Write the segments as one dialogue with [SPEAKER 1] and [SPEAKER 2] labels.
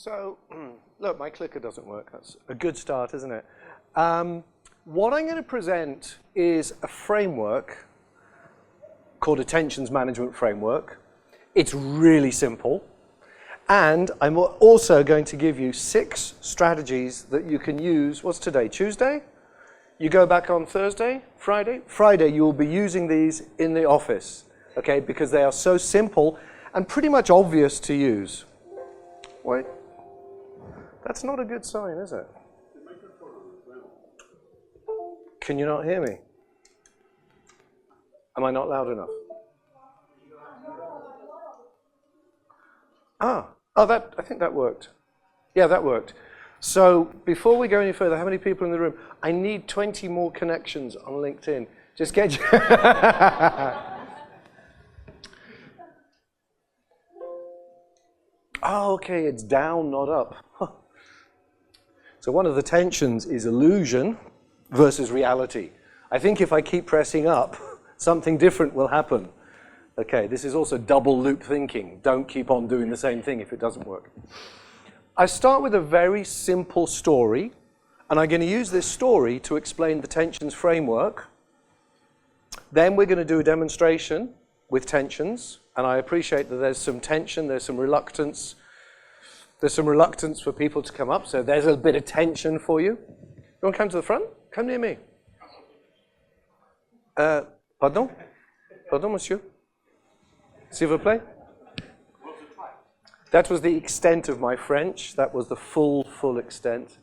[SPEAKER 1] So, look, my clicker doesn't work. That's a good start, isn't it? What I'm going to present is a framework called a Tensions Management Framework. It's really simple. And I'm also going to give you 6 strategies that you can use. What's today? Tuesday? You go back on Thursday? Friday? Friday, you will be using these in the office, okay? Because they are so simple and pretty much obvious to use. Wait. That's not a good sign, is it? Can you not hear me? Am I not loud enough? I think that worked. Yeah, that worked. So before we go any further, how many people in the room? I need 20 more connections on LinkedIn. Just get you. Oh, okay, it's down, not up. So one of the tensions is illusion versus reality. I think if I keep pressing up, something different will happen. Okay, this is also double loop thinking. Don't keep on doing the same thing if it doesn't work. I start with a very simple story, and I'm going to use this story to explain the tensions framework. Then we're going to do a demonstration with tensions, and I appreciate that there's some tension, there's some reluctance. There's some reluctance for people to come up, so there's a bit of tension for you. You want to come to the front? Come near me. Pardon? Pardon, monsieur? S'il vous plaît? That was the extent of my French. That was the full extent.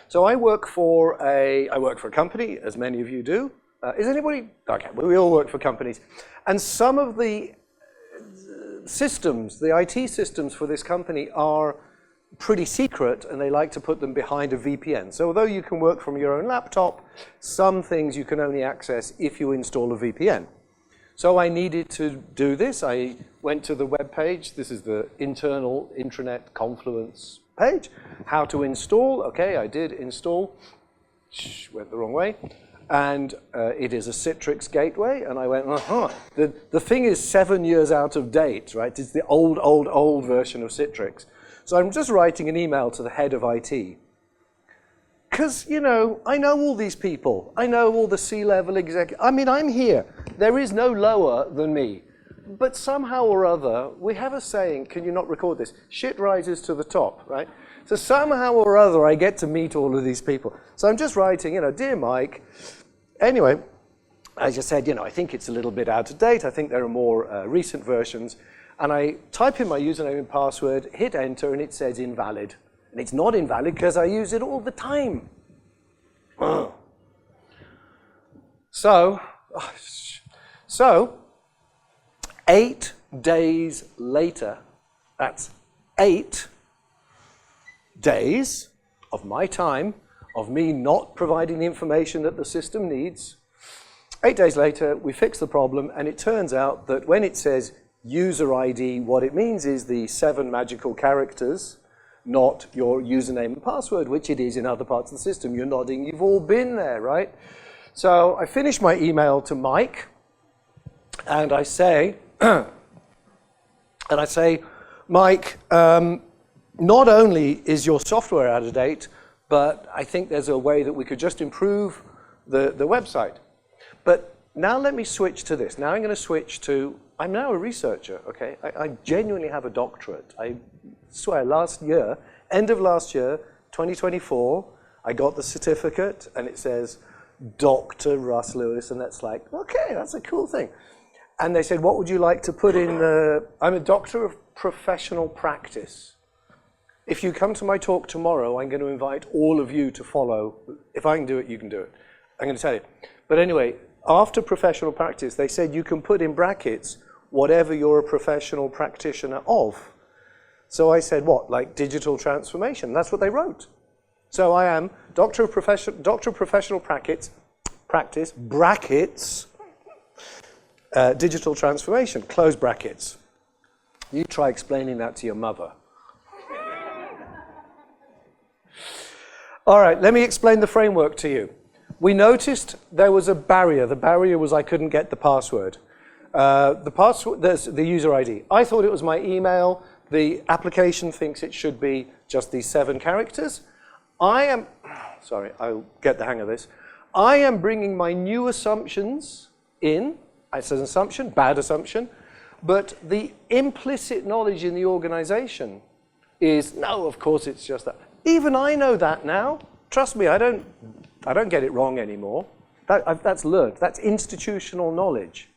[SPEAKER 1] So I work for a company, as many of you do. Is anybody? Okay, well, we all work for companies. And some of the systems, the IT systems for this company are pretty secret, and they like to put them behind a VPN. So although you can work from your own laptop, some things you can only access if you install a VPN. So I needed to do this. I went to the web page. This is the internal intranet Confluence page. How to install. Okay, I did install. Went the wrong way. And it is a Citrix gateway, and I went, the thing is 7 years out of date, right? It's the old version of Citrix. So I'm just writing an email to the head of IT. Because, you know, I know all these people. I know all the C-level executives. I mean, I'm here. There is no lower than me. But somehow or other, we have a saying, can you not record this? Shit rises to the top, right? So somehow or other, I get to meet all of these people. So I'm just writing, you know, dear Mike. Anyway, I just said, you know, I think it's a little bit out of date. I think there are more recent versions. And I type in my username and password, hit enter, and it says invalid. And it's not invalid because I use it all the time. So 8 days later, that's 8 days of my time, of me not providing the information that the system needs. 8 days later, we fix the problem, and it turns out that when it says user ID, what it means is the 7 magical characters, not your username and password, which it is in other parts of the system. You're nodding, you've all been there, right? So I finish my email to Mike, and I say, Mike, not only is your software out of date, but I think there's a way that we could just improve the website. But now let me switch to this. Now I'm going to switch to, I'm now a researcher, okay? I genuinely have a doctorate. I swear, last year, end of last year, 2024, I got the certificate, and it says, Dr. Russ Lewis, and that's like, okay, that's a cool thing. And they said, what would you like to put in the, I'm a doctor of professional practice. If you come to my talk tomorrow, I'm going to invite all of you to follow. If I can do it, you can do it. I'm going to tell you. But anyway, after professional practice, they said you can put in brackets whatever you're a professional practitioner of. So I said, what, like digital transformation? That's what they wrote. So I am Doctor of Professional Practice, brackets, digital transformation, close brackets. You try explaining that to your mother. All right, let me explain the framework to you. We noticed there was a barrier. The barrier was I couldn't get the password. The user ID. I thought it was my email. The application thinks it should be just these 7 characters. Sorry, I'll get the hang of this. I am bringing my new assumptions in. It's an assumption, bad assumption, but the implicit knowledge in the organization is, no, of course it's just that. Even I know that now. Trust me, I don't get it wrong anymore. That's learned. That's institutional knowledge.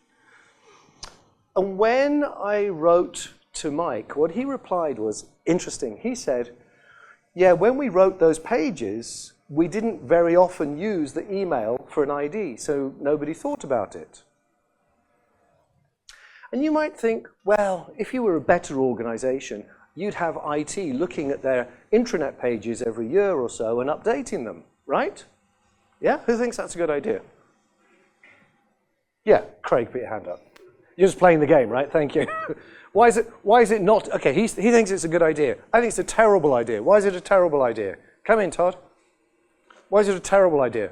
[SPEAKER 1] And when I wrote to Mike, what he replied was interesting. He said, yeah, when we wrote those pages, we didn't very often use the email for an ID, so nobody thought about it. And you might think, well, if you were a better organization, you'd have IT looking at their intranet pages every year or so and updating them, right? Yeah? Who thinks that's a good idea? Yeah, Craig, put your hand up. You're just playing the game, right? Thank you. Why is it not? Okay, he thinks it's a good idea. I think it's a terrible idea. Why is it a terrible idea? Come in, Todd. Why is it a terrible idea?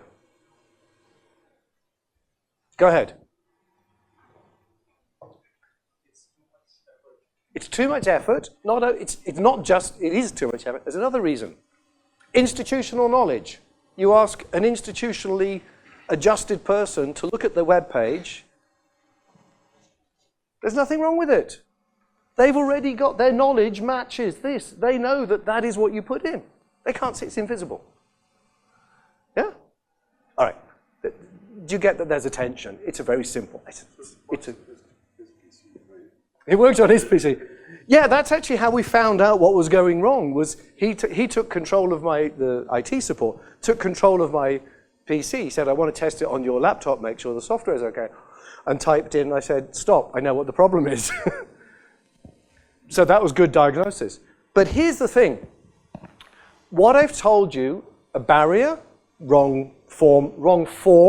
[SPEAKER 1] Go ahead. It's too much effort. It's not just, it is too much effort. There's another reason. Institutional knowledge. You ask an institutionally adjusted person to look at the web page. There's nothing wrong with it. They've already got, their knowledge matches this. They know that that is what you put in. They can't see it's invisible. Yeah? All right. Do you get that there's a tension? It's a very simple. It worked on his PC. Yeah, that's actually how we found out what was going wrong. Was he took control of the IT support, took control of my PC, said, I want to test it on your laptop, make sure the software is okay, and typed in, I said, stop, I know what the problem is. So that was good diagnosis. But here's the thing. What I've told you, a barrier, wrong format,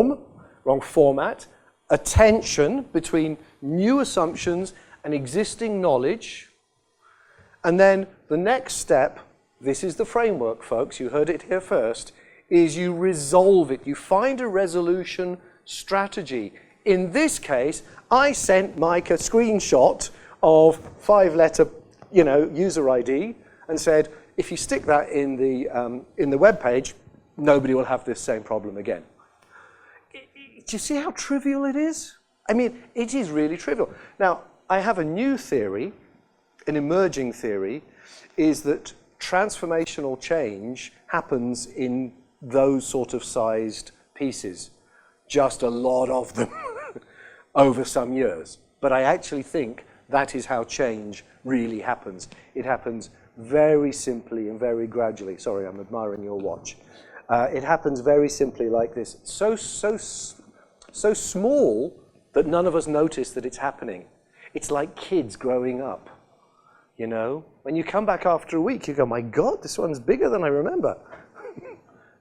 [SPEAKER 1] a tension between new assumptions and existing knowledge. And then the next step, this is the framework, folks, you heard it here first, is you resolve it. You find a resolution strategy. In this case, I sent Mike a screenshot of 5-letter, user ID and said, if you stick that in the web page, nobody will have this same problem again. Do you see how trivial it is? I mean, it is really trivial. Now, I have a new theory, an emerging theory, is that transformational change happens in those sort of sized pieces, just a lot of them over some years. But I actually think that is how change really happens. It happens very simply and very gradually. Sorry, I'm admiring your watch. It happens very simply like this. So small that none of us notice that it's happening. It's like kids growing up, When you come back after a week, you go, my God, this one's bigger than I remember.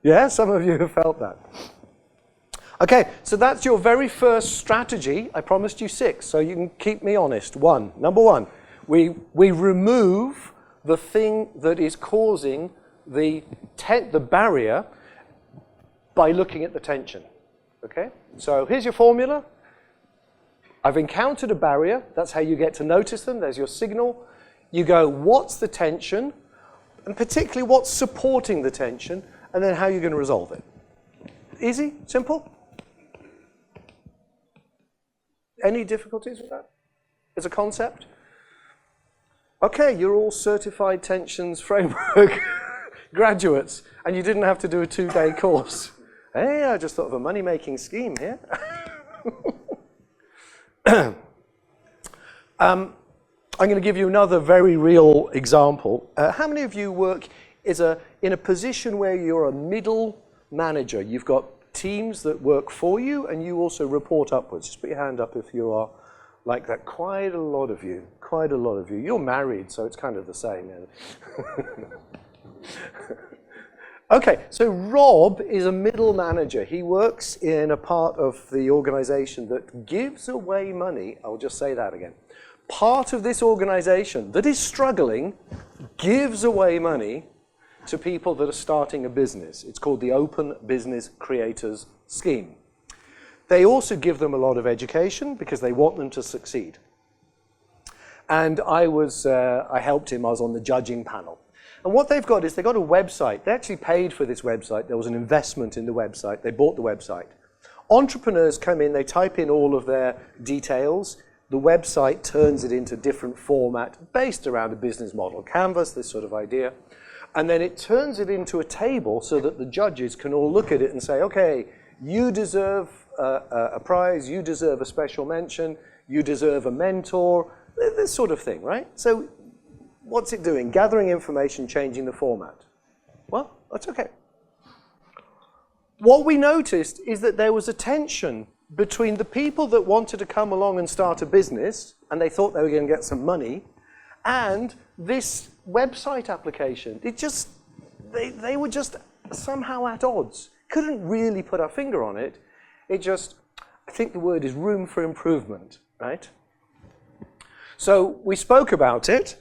[SPEAKER 1] Yeah, some of you have felt that. Okay, so that's your very first strategy. I promised you 6, so you can keep me honest. Number one, we remove the thing that is causing the barrier by looking at the tension. Okay, so here's your formula. I've encountered a barrier. That's how you get to notice them. There's your signal. You go, what's the tension? And particularly, what's supporting the tension? And then how you're going to resolve it. Easy? Simple? Any difficulties with that as a concept? Okay, you're all certified tensions framework graduates, and you didn't have to do a 2-day course. Hey, I just thought of a money-making scheme here. I'm going to give you another very real example. How many of you work in a position where you're a middle manager? You've got teams that work for you, and you also report upwards. Just put your hand up if you are like that. Quite a lot of you. You're married, so it's kind of the same. Okay, so Rob is a middle manager. He works in a part of the organization that gives away money. I'll just say that again. Part of this organization that is struggling gives away money to people that are starting a business. It's called the Open Business Creators Scheme. They also give them a lot of education because they want them to succeed. And I helped him. I was on the judging panel. And what they've got is they've got a website. They actually paid for this website. There was an investment in the website. They bought the website. Entrepreneurs come in, they type in all of their details. The website turns it into different format based around a business model, Canvas, this sort of idea. And then it turns it into a table so that the judges can all look at it and say, okay, you deserve a prize, you deserve a special mention, you deserve a mentor, this sort of thing, right? So what's it doing? Gathering information, changing the format. Well, that's okay. What we noticed is that there was a tension between the people that wanted to come along and start a business, and they thought they were going to get some money, and this website application. They were just somehow at odds. Couldn't really put our finger on it. I think the word is room for improvement, right? So we spoke about it,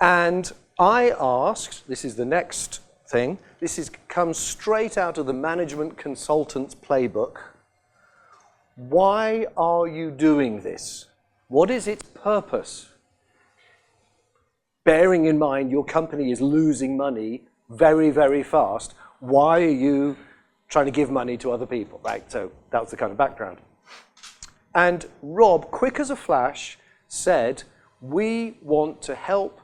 [SPEAKER 1] and I asked, this is the next thing, comes straight out of the management consultant's playbook. Why are you doing this? What is its purpose? Bearing in mind your company is losing money very, very fast, why are you trying to give money to other people, right? So that was the kind of background. And Rob, quick as a flash, said, we want to help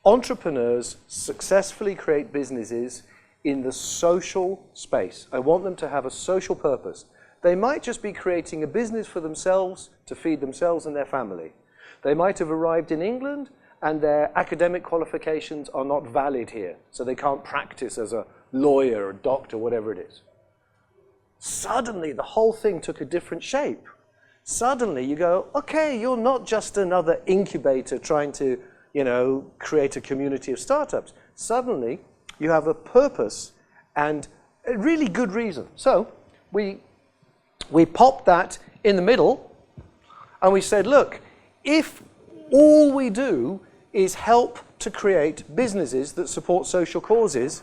[SPEAKER 1] entrepreneurs successfully create businesses in the social space. I want them to have a social purpose. They might just be creating a business for themselves to feed themselves and their family. They might have arrived in England and their academic qualifications are not valid here, so they can't practice as a lawyer or doctor, whatever it is. Suddenly, the whole thing took a different shape. Suddenly, you go, okay, you're not just another incubator trying to, create a community of startups. Suddenly, you have a purpose and a really good reason. So, we popped that in the middle, and we said, look, if all we do is help to create businesses that support social causes,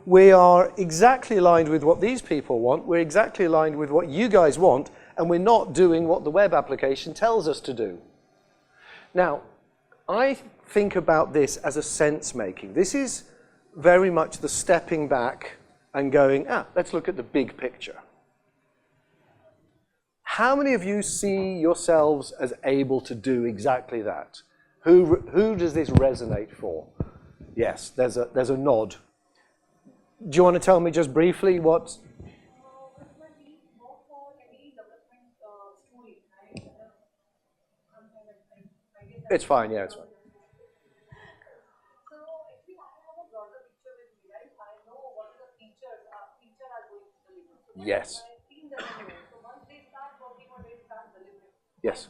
[SPEAKER 1] we are exactly aligned with what these people want, we're exactly aligned with what you guys want, and we're not doing what the web application tells us to do. Now, I think about this as a sense-making. This is very much the stepping back and going, let's look at the big picture. How many of you see yourselves as able to do exactly that? Who does this resonate for? Yes, there's a nod. Do you want to tell me just briefly what? It's fine, yeah, it's fine. Yes. Yes.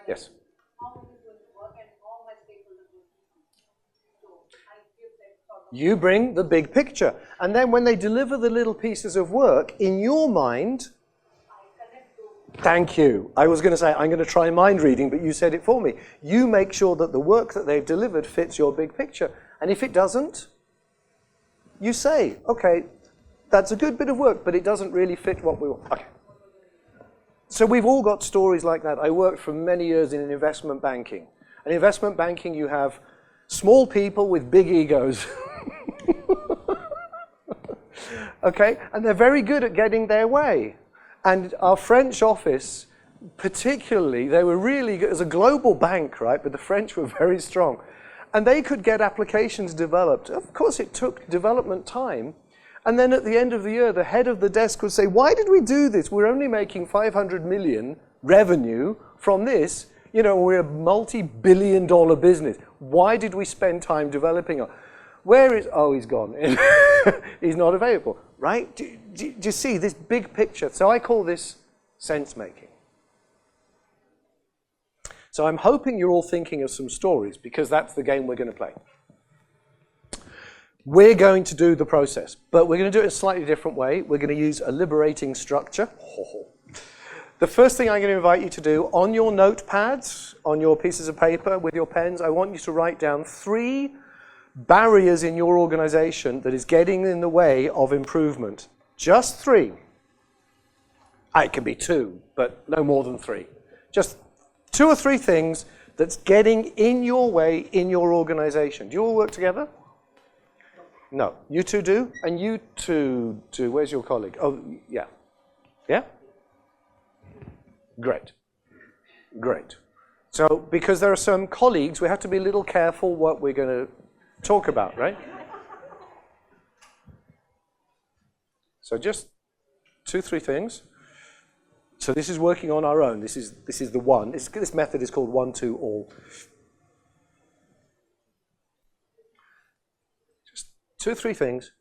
[SPEAKER 1] Yes. You bring the big picture. And then when they deliver the little pieces of work, in your mind, thank you. I was going to say, I'm going to try mind reading, but you said it for me. You make sure that the work that they've delivered fits your big picture. And if it doesn't, you say, okay, that's a good bit of work, but it doesn't really fit what we want. Okay. So we've all got stories like that. I worked for many years in investment banking. In investment banking, you have small people with big egos. Okay, and they're very good at getting their way. And our French office, particularly, they were really good as a global bank, right? But the French were very strong. And they could get applications developed. Of course, it took development time. And then at the end of the year, the head of the desk would say, why did we do this? We're only making 500 million revenue from this. We're a multi-billion-dollar business. Why did we spend time developing it? Where is, he's gone. He's not available, right? Do you see this big picture? So I call this sense-making. So I'm hoping you're all thinking of some stories, because that's the game we're going to play. We're going to do the process, but we're going to do it in a slightly different way. We're going to use a liberating structure. The first thing I'm going to invite you to do, on your notepads, on your pieces of paper, with your pens, I want you to write down 3 barriers in your organization that is getting in the way of improvement. Just 3. It can be 2, but no more than 3. Just 2 or 3 things that's getting in your way in your organization. Do you all work together? No. You two do? And you two do. Where's your colleague? Oh, yeah. Yeah? Great. Great. So, because there are some colleagues, we have to be a little careful what we're going to talk about, right? So just 2-3 things. So this is working on our own. This is the one. This method is called 1-2 all. Just 2-3 things.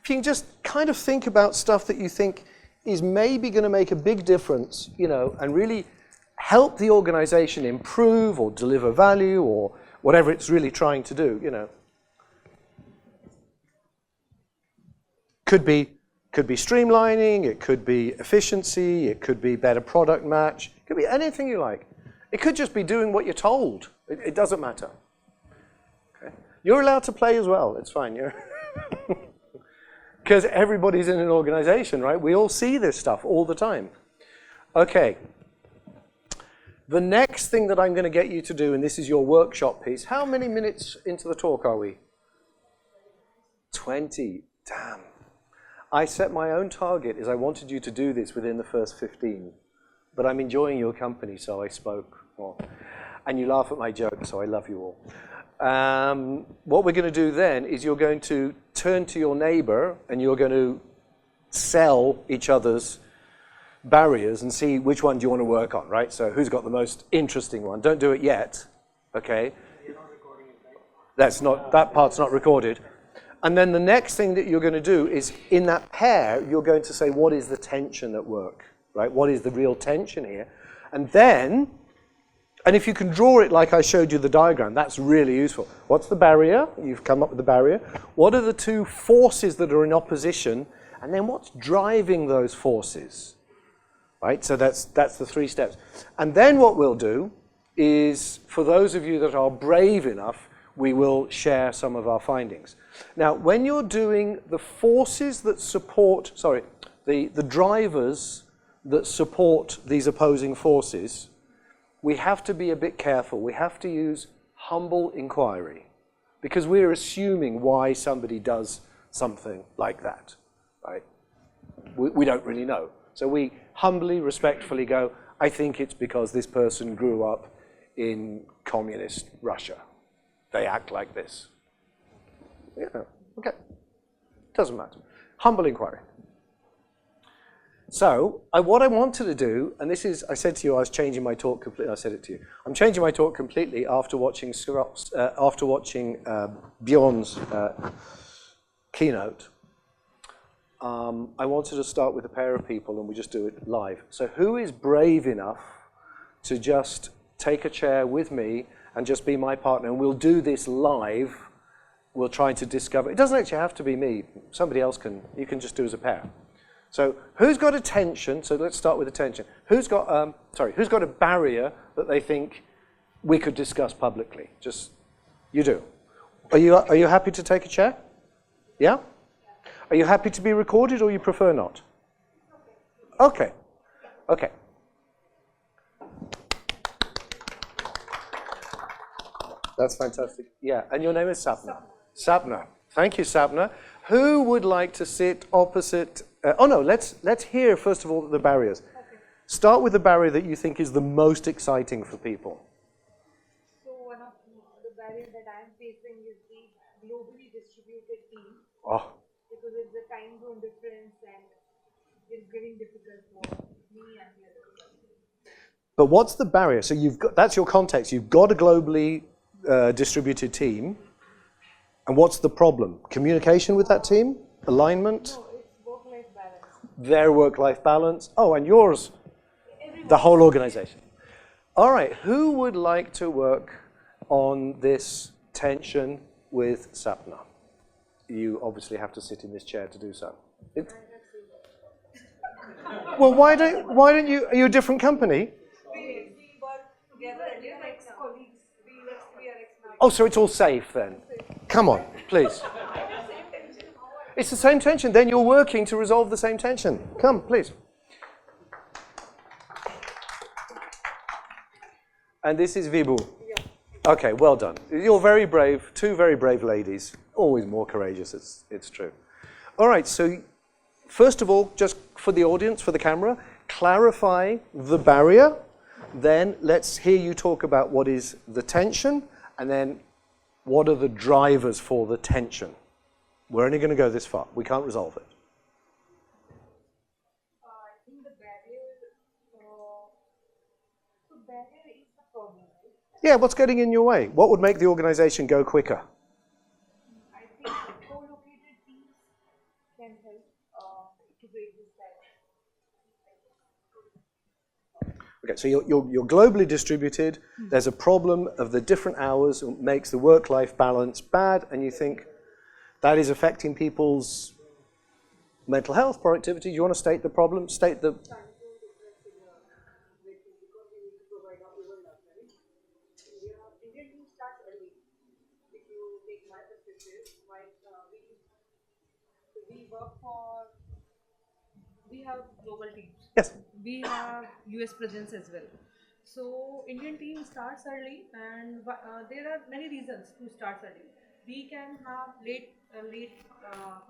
[SPEAKER 1] If you can just kind of think about stuff that you think is maybe going to make a big difference, you know, and really help the organization improve or deliver value or whatever it's really trying to do, you know. Could be streamlining, it could be efficiency, it could be better product match, it could be anything you like. It could just be doing what you're told. It doesn't matter. Okay. You're allowed to play as well, it's fine. Because everybody's in an organization, right? We all see this stuff all the time. Okay. The next thing that I'm going to get you to do, and this is your workshop piece, how many minutes into the talk are we? 20. Damn. I set my own target as I wanted you to do this within the first 15. But I'm enjoying your company, so I spoke more. And you laugh at my jokes, so I love you all. What we're going to do then is you're going to turn to your neighbor and you're going to sell each other's barriers and see which one do you want to work on, right? So who's got the most interesting one? Don't do it yet, okay? That part's not recorded. And then the next thing that you're going to do is in that pair, you're going to say, what is the tension at work, right? What is the real tension here? And then, and if you can draw it like I showed you the diagram, that's really useful. What's the barrier? You've come up with the barrier. What are the two forces that are in opposition? And then what's driving those forces? Right, so that's the 3 steps. And then what we'll do is, for those of you that are brave enough, we will share some of our findings. Now, when you're doing the forces that support, the drivers that support these opposing forces, we have to be a bit careful. We have to use humble inquiry, because we're assuming why somebody does something like that, right? We don't really know. So we humbly, respectfully go, I think it's because this person grew up in communist Russia. They act like this. Yeah, okay. Doesn't matter. Humble inquiry. So what I wanted to do, and this is, I said to you I was changing my talk completely. I said it to you. I'm changing my talk completely after watching Bjorn's keynote. I wanted to start with a pair of people and we just do it live. So who is brave enough to just take a chair with me and just be my partner, and we'll do this live. We'll try to discover. It doesn't actually have to be me. Somebody else can, you can just do as a pair. So who's got attention? So let's start with attention. Who's got a barrier that they think we could discuss publicly? Just, you do. Are you happy to take a chair? Yeah? Are you happy to be recorded or you prefer not? Okay. Okay. That's fantastic. Yeah, and your name is Sapna. Sapna. Thank you, Sapna. Who would like to sit opposite? Let's hear first of all the barriers. Okay. Start with the barrier that you think is the most exciting for people.
[SPEAKER 2] So one of the barriers that I'm facing is the globally distributed team.
[SPEAKER 1] Oh.
[SPEAKER 2] Because it's a time zone difference and it's getting difficult for me and the other people.
[SPEAKER 1] But what's the barrier? So that's your context. You've got a globally distributed team. And what's the problem? Communication with that team? Alignment?
[SPEAKER 2] No, it's work-life balance.
[SPEAKER 1] Their work-life balance? Oh, and yours?
[SPEAKER 2] Everyone.
[SPEAKER 1] The whole organization. All right, who would like to work on this tension with Sapna? You obviously have to sit in this chair to do so. Well, why don't you, are you a different company?
[SPEAKER 2] We work together and we're ex-colleagues. We are ex-colleagues.
[SPEAKER 1] Oh, so it's all safe then. Come on, please. It's the same tension. Then you're working to resolve the same tension. Come, please. And this is Vibhu. Yeah. Okay, well done. You're very brave, two very brave ladies. Always more courageous, it's true. All right, so first of all, just for the audience, for the camera, clarify the barrier. Then let's hear you talk about what is the tension, and then what are the drivers for the tension. We're only going to go this far. We can't resolve it.
[SPEAKER 2] I think the barrier, so barrier is the problem, right?
[SPEAKER 1] Yeah, what's getting in your way? What would make the organization go quicker?
[SPEAKER 2] I think co-located teams can help to break this barrier.
[SPEAKER 1] Okay, so you're globally distributed. There's a problem of the different hours that makes the work-life balance bad, and you think that is affecting people's mental health, productivity. Do you want to state the problem? State the...
[SPEAKER 2] Indian team starts early. If you take my perspective, we work for, we have global teams.
[SPEAKER 1] Yes.
[SPEAKER 2] We have US presence as well. So Indian team starts early, and there are many reasons to start early. We can have late.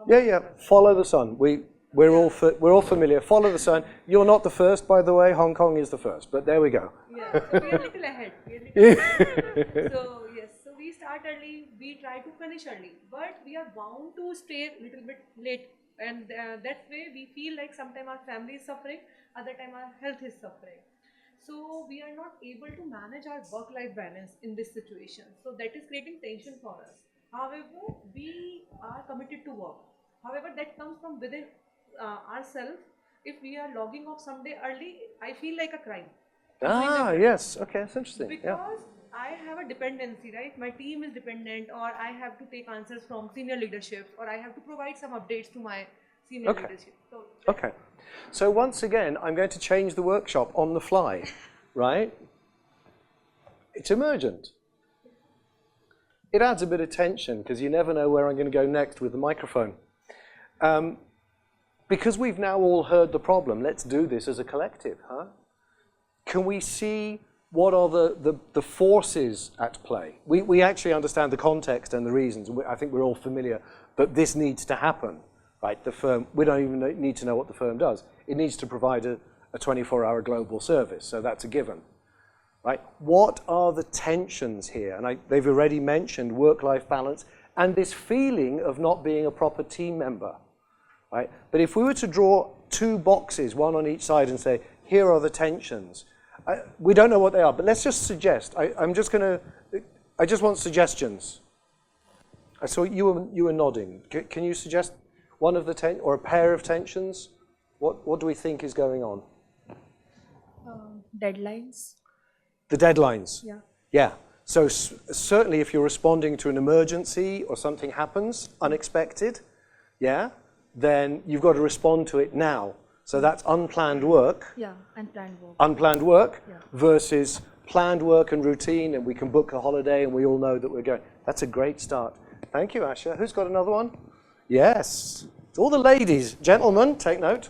[SPEAKER 1] Yeah. Follow the sun. We're all familiar. Follow the sun. You're not the first, by the way. Hong Kong is the first, but there we go.
[SPEAKER 2] Yeah, so we are a little ahead. So yes, so we start early. We try to finish early, but we are bound to stay a little bit late, and that way we feel like sometimes our family is suffering, other time our health is suffering. So we are not able to manage our work-life balance in this situation. So that is creating tension for us. However, we are committed to work. However, that comes from within ourselves. If we are logging off someday early, I feel like a crime.
[SPEAKER 1] Yes. Okay, that's interesting.
[SPEAKER 2] Because I have a dependency, right? My team is dependent, or I have to take answers from senior leadership, or I have to provide some updates to my senior leadership. So,
[SPEAKER 1] okay. So once again, I'm going to change the workshop on the fly, right? It's emergent. It adds a bit of tension because you never know where I'm going to go next with the microphone. Because we've now all heard the problem, let's do this as a collective, huh? Can we see what are the forces at play? We actually understand the context and the reasons. I think we're all familiar that this needs to happen, right? The firm, we don't even need to know what the firm does. It needs to provide a 24-hour global service, so that's a given. Right? What are the tensions here? And they've already mentioned work-life balance and this feeling of not being a proper team member. Right? But if we were to draw two boxes, one on each side, and say, here are the tensions, we don't know what they are, but let's just suggest. I just want suggestions. I saw you were nodding. Can you suggest one of the or a pair of tensions? What do we think is going on?
[SPEAKER 2] Deadlines.
[SPEAKER 1] The deadlines.
[SPEAKER 2] Yeah.
[SPEAKER 1] Yeah. So certainly if you're responding to an emergency or something happens, unexpected, yeah, then you've got to respond to it now. So that's unplanned work.
[SPEAKER 2] Yeah, unplanned work.
[SPEAKER 1] Unplanned work versus planned work and routine, and we can book a holiday and we all know that we're going. That's a great start. Thank you, Asha. Who's got another one? Yes. All the ladies. Gentlemen, take note.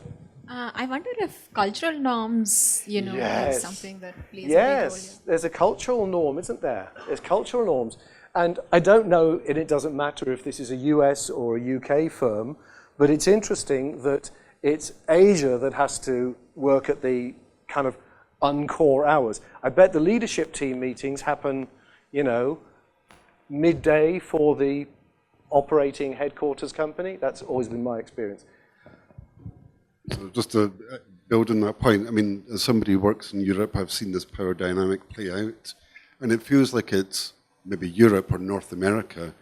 [SPEAKER 3] I wonder if cultural norms,
[SPEAKER 1] Yes.
[SPEAKER 3] is something that plays a big
[SPEAKER 1] Yes,
[SPEAKER 3] role.
[SPEAKER 1] there's a cultural norm, isn't there? There's cultural norms. And I don't know, and it doesn't matter if this is a US or a UK firm, but it's interesting that it's Asia that has to work at the kind of uncore hours. I bet the leadership team meetings happen, midday for the operating headquarters company. That's always been my experience.
[SPEAKER 4] So just to build on that point, I mean, as somebody who works in Europe, I've seen this power dynamic play out, and it feels like it's maybe Europe or North America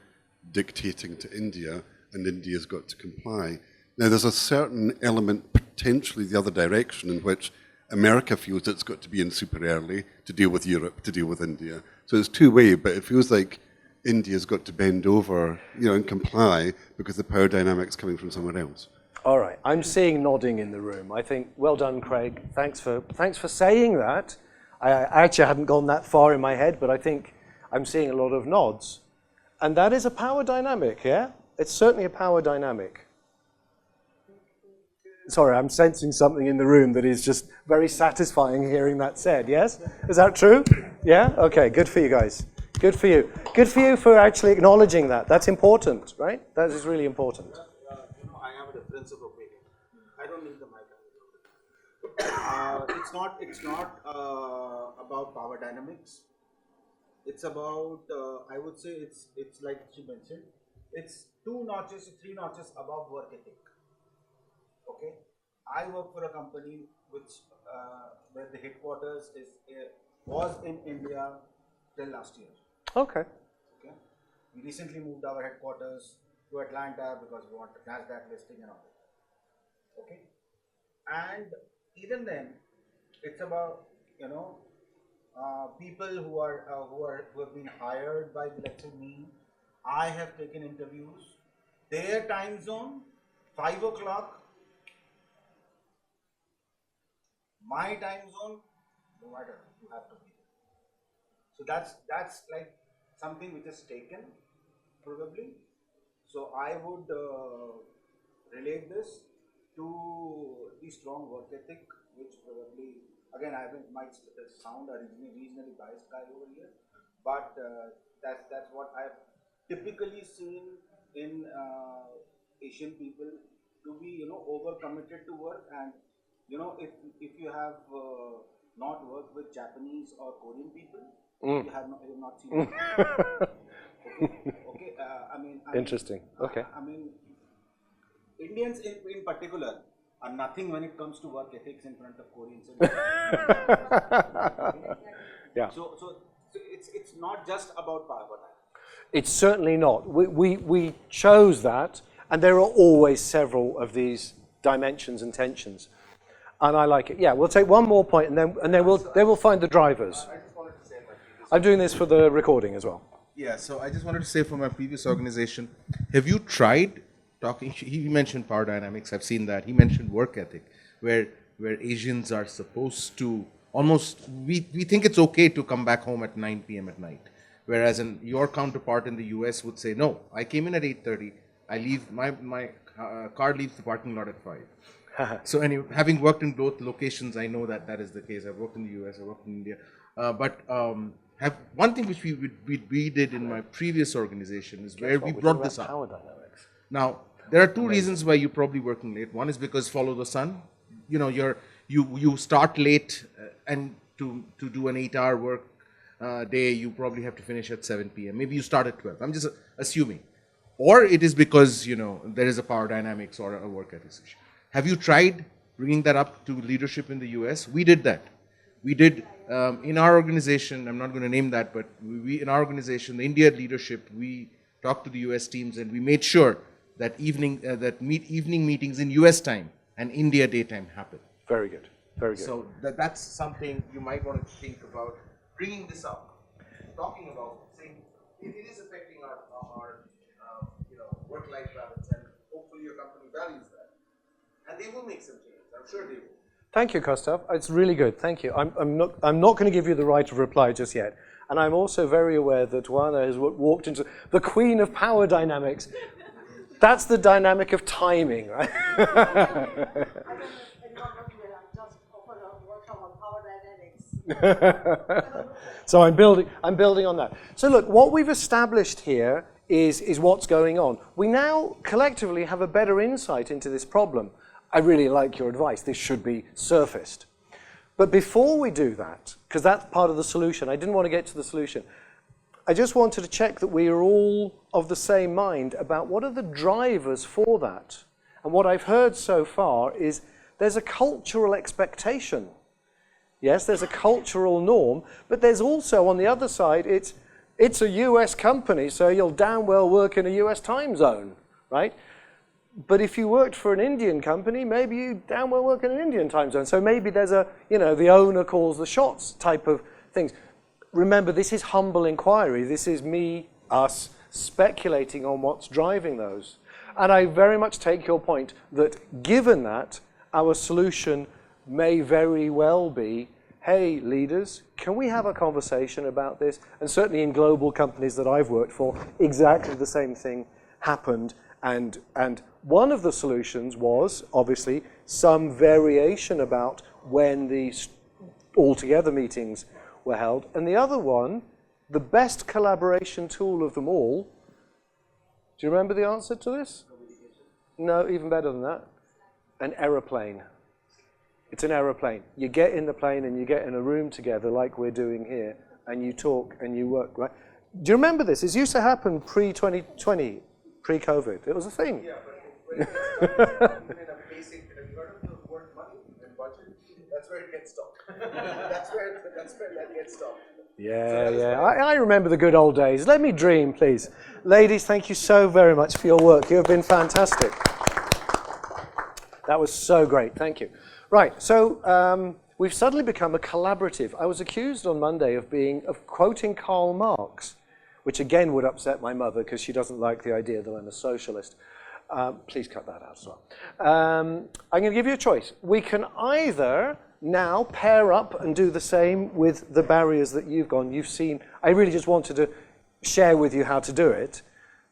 [SPEAKER 4] dictating to India, and India's got to comply. Now, there's a certain element, potentially the other direction, in which America feels it's got to be in super early to deal with Europe, to deal with India. So it's two-way, but it feels like India's got to bend over, and comply because the power dynamic's coming from somewhere else.
[SPEAKER 1] All right, I'm seeing nodding in the room. I think, well done, Craig. Thanks for saying that. I actually hadn't gone that far in my head, but I think I'm seeing a lot of nods. And that is a power dynamic, yeah? It's certainly a power dynamic. Sorry, I'm sensing something in the room that is just very satisfying hearing that said, yes? Is that true? Yeah? Okay, good for you guys. Good for you. Good for you for actually acknowledging that. That's important, right? That is really important.
[SPEAKER 5] I have a difference of opinion. I don't need the mic. It's not about power dynamics. It's about, I would say it's like she mentioned, it's 2 notches, 3 notches above work ethic. Okay, I work for a company which where the headquarters was in India till last year.
[SPEAKER 1] Okay.
[SPEAKER 5] Okay, we recently moved our headquarters to Atlanta because we want a NASDAQ listing and all that. Okay, and even then, it's about people who have been hired by, let's say, me. I have taken interviews. Their time zone, 5 o'clock. My time zone, no matter, you have to be there. So that's like something which is taken, probably. So I would relate this to the strong work ethic, which probably, again, I might sound a reasonably biased guy over here, but that's what I've typically seen in Asian people, to be overcommitted to work. And if you have not worked with Japanese or Korean people, you have not seen it. Okay.
[SPEAKER 1] Interesting. Okay.
[SPEAKER 5] I mean, Indians in particular are nothing when it comes to work ethics in front of Koreans.
[SPEAKER 1] Yeah.
[SPEAKER 5] So it's not just about power.
[SPEAKER 1] It's certainly not. We chose that, and there are always several of these dimensions and tensions, and I like it. Yeah, we'll take one more point, and then we'll find the drivers.
[SPEAKER 6] I just wanted to say my previous
[SPEAKER 1] I'm doing this for the recording as well.
[SPEAKER 6] Yeah, so I just wanted to say for my previous organization, have you tried talking? He mentioned power dynamics. I've seen that. He mentioned work ethic, where Asians are supposed to almost, we think it's okay to come back home at 9 p.m. at night, whereas your counterpart in the US would say, no, I came in at 8:30. I leave my car leaves the parking lot at 5. So anyway, having worked in both locations, I know that is the case. I've worked in the US, I've worked in India, but one thing which we did in my previous organization is where we brought this up.
[SPEAKER 1] Power dynamics.
[SPEAKER 6] Now, there are 2 reasons why you're probably working late. One is because follow the sun. You start late, and to do an 8-hour work day, you probably have to finish at 7 p.m. Maybe you start at 12. I'm just assuming. Or it is because, there is a power dynamics or a work ethics issue. Have you tried bringing that up to leadership in the US? We did that. We did in our organization, I'm not going to name that, but we in our organization, the India leadership, we talked to the US teams, and we made sure that evening meetings in US time and India daytime happen.
[SPEAKER 1] Very good. Very good.
[SPEAKER 6] So that's something you might want to think about, bringing this up, talking about, saying it is affecting our work-life balance, and hopefully your company values that, and they will make some changes. I'm sure they will.
[SPEAKER 1] Thank you, Kostav. It's really good. Thank you. I'm not going to give you the right of reply just yet, and I'm also very aware that Ohno has walked into the queen of power dynamics. That's the dynamic of timing, right? So I'm building on that. So look, what we've established here is what's going on. We now collectively have a better insight into this problem. I really like your advice. This should be surfaced. But before we do that, because that's part of the solution, I didn't want to get to the solution. I just wanted to check that we are all of the same mind about what are the drivers for that. And what I've heard so far is there's a cultural expectation. Yes, there's a cultural norm, but there's also, on the other side, it's a US company, so you'll damn well work in a US time zone, right? But if you worked for an Indian company, maybe you damn well work in an Indian time zone. So maybe there's the owner calls the shots type of things. Remember, this is humble inquiry. This is us speculating on what's driving those. And I very much take your point that given that, our solution may very well be, hey, leaders, can we have a conversation about this? And certainly in global companies that I've worked for, exactly the same thing happened. And one of the solutions was, obviously, some variation about when the all-together meetings were held. And the other one, the best collaboration tool of them all, do you remember the answer to this? No, even better than that. An aeroplane. It's an aeroplane. You get in the plane and you get in a room together like we're doing here, and you talk and you work, right? Do you remember this? This used to happen pre-2020, pre-COVID. It was a thing.
[SPEAKER 5] Yeah, but when in a basic, have you heard of the word money and budget? That's where it gets stopped. that's where that gets stopped.
[SPEAKER 1] Yeah, yeah. I remember the good old days. Let me dream, please. Ladies, thank you so very much for your work. You have been fantastic. That was so great. Thank you. Right, so we've suddenly become a collaborative. I was accused on Monday of quoting Karl Marx, which again would upset my mother because she doesn't like the idea that I'm a socialist. Please cut that out as well. I'm going to give you a choice. We can either now pair up and do the same with the barriers that you've seen. I really just wanted to share with you how to do it.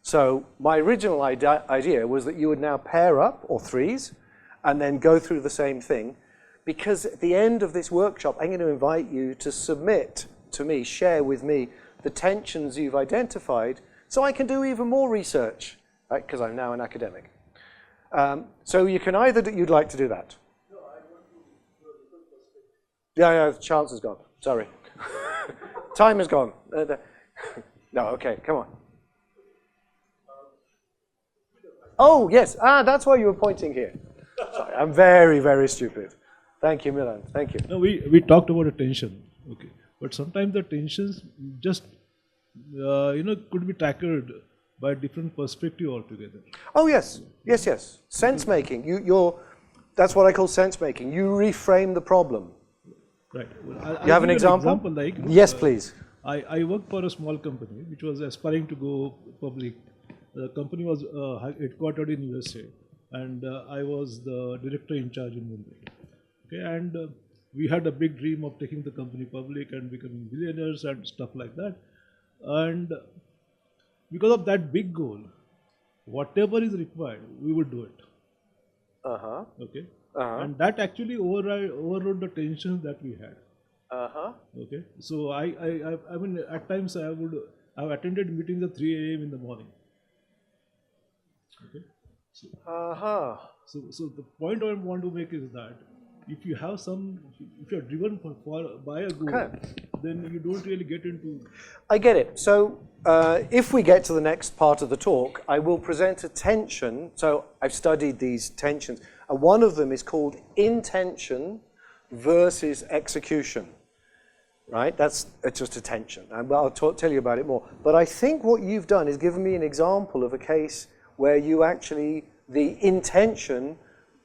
[SPEAKER 1] So my original idea was that you would now pair up, or threes, and then go through the same thing. Because at the end of this workshop, I'm going to invite you to submit to me, share with me, the tensions you've identified, so I can do even more research, right? Because I'm now an academic. So you can either, you'd like to do that? No, I want to do a different perspective. Yeah, the chance is gone. Sorry. Time is gone. No, okay, come on. Oh, yes. That's why you were pointing here. Sorry, I'm very, very stupid. Thank you, Milan. Thank you.
[SPEAKER 7] No, we talked about a tension, okay, but sometimes the tensions just could be tackled by a different perspective altogether.
[SPEAKER 1] Oh yes, yes. Sense making. That's what I call sense making. You reframe the problem.
[SPEAKER 7] Right. Well,
[SPEAKER 1] You have an example? Yes, please.
[SPEAKER 7] I worked for a small company which was aspiring to go public. The company was headquartered in USA, and I was the director in charge in Mumbai. Okay, and we had a big dream of taking the company public and becoming billionaires and stuff like that. And because of that big goal, whatever is required, we would do it. Okay. And that actually overrode the tensions that we had. Okay. So I mean, at times I've attended meetings at 3 a.m. in the morning. Okay. So the point I want to make is that if you have if you're driven by a goal, okay, then you don't really get into.
[SPEAKER 1] I get it. So if we get to the next part of the talk, I will present a tension. So I've studied these tensions, and one of them is called intention versus execution. Right? It's just a tension, and I'll tell you about it more. But I think what you've done is given me an example of a case where you actually, the intention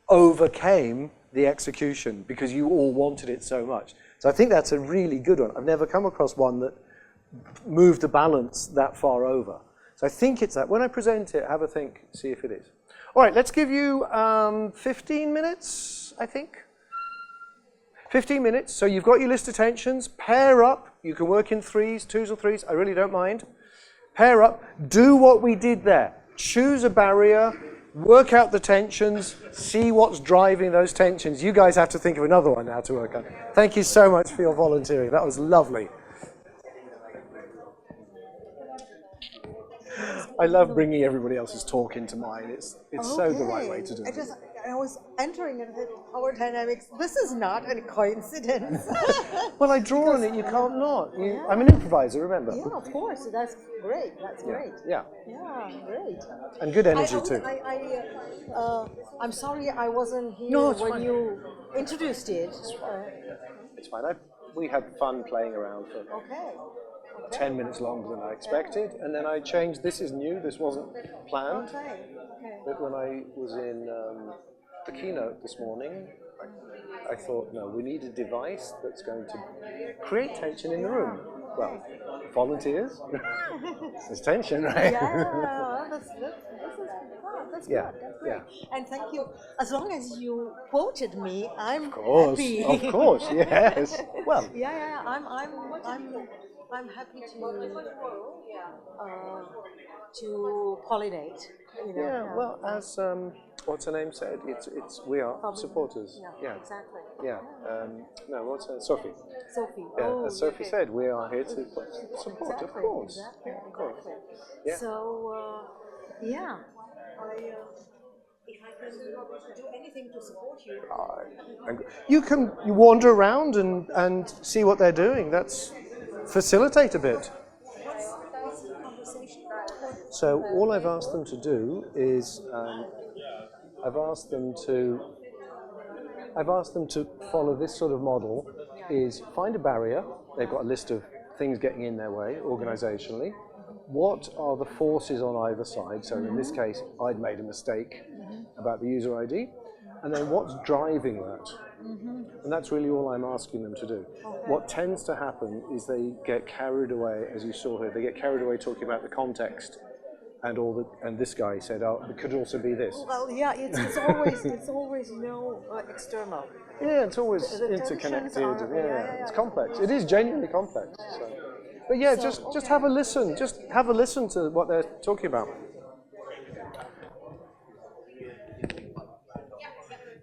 [SPEAKER 1] overcame the execution because you all wanted it so much. So I think that's a really good one. I've never come across one that moved the balance that far over. So I think it's that. When I present it, have a think, see if it is. All right, let's give you 15 minutes, I think. 15 minutes. So you've got your list of tensions. Pair up. You can work in threes, twos or threes. I really don't mind. Pair up. Do what we did there. Choose a barrier. Work out the tensions, see what's driving those tensions. You guys have to think of another one now to work on. Thank you so much for your volunteering. That was lovely. I love bringing everybody else's talk into mine. It's so the right way to do it.
[SPEAKER 8] I was entering and said, power dynamics, this is not a coincidence.
[SPEAKER 1] Well, I draw on it, you can't not. I'm an improviser, remember?
[SPEAKER 8] Yeah, of course, that's great, great.
[SPEAKER 1] Yeah.
[SPEAKER 8] Yeah, great.
[SPEAKER 1] And good energy too.
[SPEAKER 8] I'm sorry I wasn't here when you introduced it.
[SPEAKER 1] It's fine. We had fun playing around for 10 minutes longer than I expected, and then I changed. This is new, this wasn't planned. But when I was in the keynote this morning, I thought, no, we need a device that's going to create tension in the room. Well, volunteers. There's tension, right?
[SPEAKER 8] Yeah, that's good. That's great. And thank you. As long as you quoted me, I'm happy.
[SPEAKER 1] Of course, yes. Well.
[SPEAKER 8] Yeah. I'm happy to pollinate you know.
[SPEAKER 1] Yeah, well, as what's her name said, it's we are supporters. Yeah,
[SPEAKER 8] Exactly.
[SPEAKER 1] yeah. No, what's her Sophie?
[SPEAKER 8] Sophie.
[SPEAKER 1] Yeah,
[SPEAKER 8] Oh,
[SPEAKER 1] as Sophie
[SPEAKER 8] okay.
[SPEAKER 1] said, we are here to support, of
[SPEAKER 8] Exactly,
[SPEAKER 1] course.
[SPEAKER 8] exactly,
[SPEAKER 1] Yeah, of course.
[SPEAKER 8] exactly.
[SPEAKER 1] Yeah.
[SPEAKER 8] So, yeah, if I can do anything to support you.
[SPEAKER 1] You wander around and see what they're doing. That's facilitate a bit.
[SPEAKER 8] What's the conversation?
[SPEAKER 1] So all I've asked them to do is I've asked them to follow this sort of model. Is find a barrier. They've got a list of things getting in their way organizationally. What are the forces on either side? So in this case, I'd made a mistake about the user ID. And then what's driving that? And that's really all I'm asking them to do. What tends to happen is they get carried away, as you saw here, they get carried away talking about the context and and this guy said, oh, it could also be this.
[SPEAKER 8] Well, yeah, it's always external.
[SPEAKER 1] Yeah, it's always
[SPEAKER 8] The
[SPEAKER 1] interconnected.
[SPEAKER 8] tensions are-
[SPEAKER 1] Yeah, it's complex. It is genuinely complex. So. But yeah, just have a listen. Just have a listen to what they're talking about.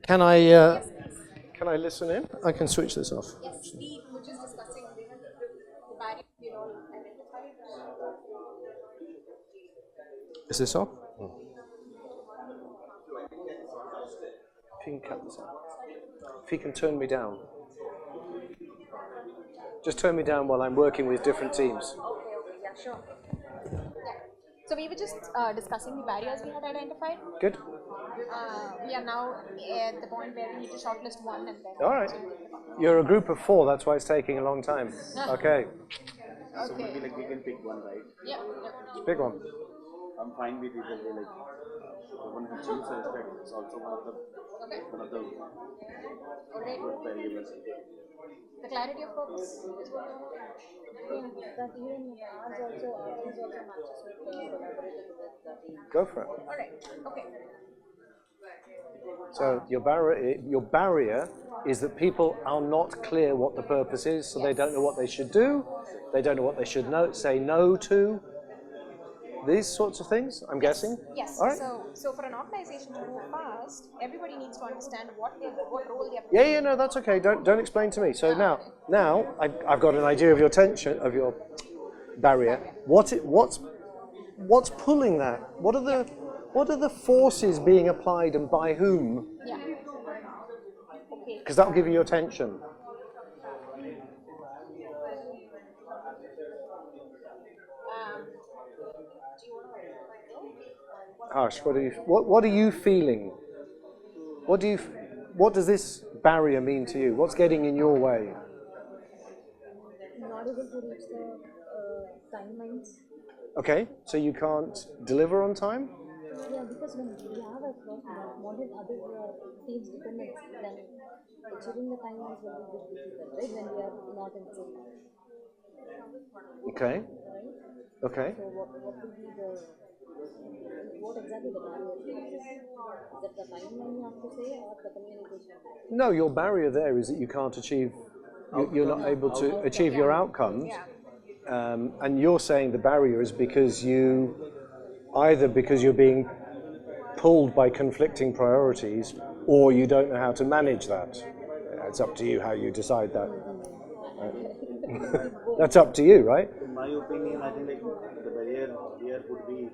[SPEAKER 1] Can I listen in? I can switch this off.
[SPEAKER 3] Yes, we were just discussing the barrier we all identified.
[SPEAKER 1] Is this on? If you can cut this out. If you can turn me down. Just turn me down while I'm working with different teams.
[SPEAKER 3] Okay, yeah, sure. Yeah. So we were just discussing the barriers we had identified.
[SPEAKER 1] Good.
[SPEAKER 3] We are now at the point where we need to shortlist one and then.
[SPEAKER 1] All right. You're a group of 4, that's why it's taking a long time. Okay.
[SPEAKER 5] So maybe like we can pick one, right?
[SPEAKER 3] Yeah.
[SPEAKER 1] Big one.
[SPEAKER 5] I'm fine with either way. Like the one which you suggested is also one of the
[SPEAKER 3] Alright.
[SPEAKER 5] good variables.
[SPEAKER 3] The clarity of purpose is what you want.
[SPEAKER 9] That even ours also matches with collaborating with the team.
[SPEAKER 1] Go for it.
[SPEAKER 3] Alright, okay.
[SPEAKER 1] So your barrier is that people are not clear what the purpose is, so they don't know what they should do, they don't know what they should say no to. These sorts of things, I'm guessing?
[SPEAKER 3] Yes.
[SPEAKER 1] All right.
[SPEAKER 3] So for an organization to move fast, everybody needs to understand what role they're playing.
[SPEAKER 1] Yeah, no, that's okay. Don't explain to me. So now I've got an idea of your tension, of your barrier. What's pulling that? What are the forces being applied and by whom?
[SPEAKER 3] Yeah. Okay.
[SPEAKER 1] Because that'll give you your tension. Harsh, what are you feeling? What does this barrier mean to you? What's getting in your way?
[SPEAKER 9] Not able to reach the timelines.
[SPEAKER 1] Okay, so you can't deliver on time?
[SPEAKER 9] Yeah, because when we have a model other teams dependence, then achieving the timelines will be a bit difficult, right? When we are not in sync.
[SPEAKER 1] Okay.
[SPEAKER 9] Right?
[SPEAKER 1] Okay.
[SPEAKER 9] So what will be what exactly the barrier is? Is it the timeline you have to say or the communication?
[SPEAKER 1] No, your barrier there is that you can't achieve, you're not able to achieve your outcomes. And you're saying the barrier is because either because you're being pulled by conflicting priorities or you don't know how to manage that. It's up to you how you decide that. That's up to you, right?
[SPEAKER 5] In my opinion, I think like the barrier here would be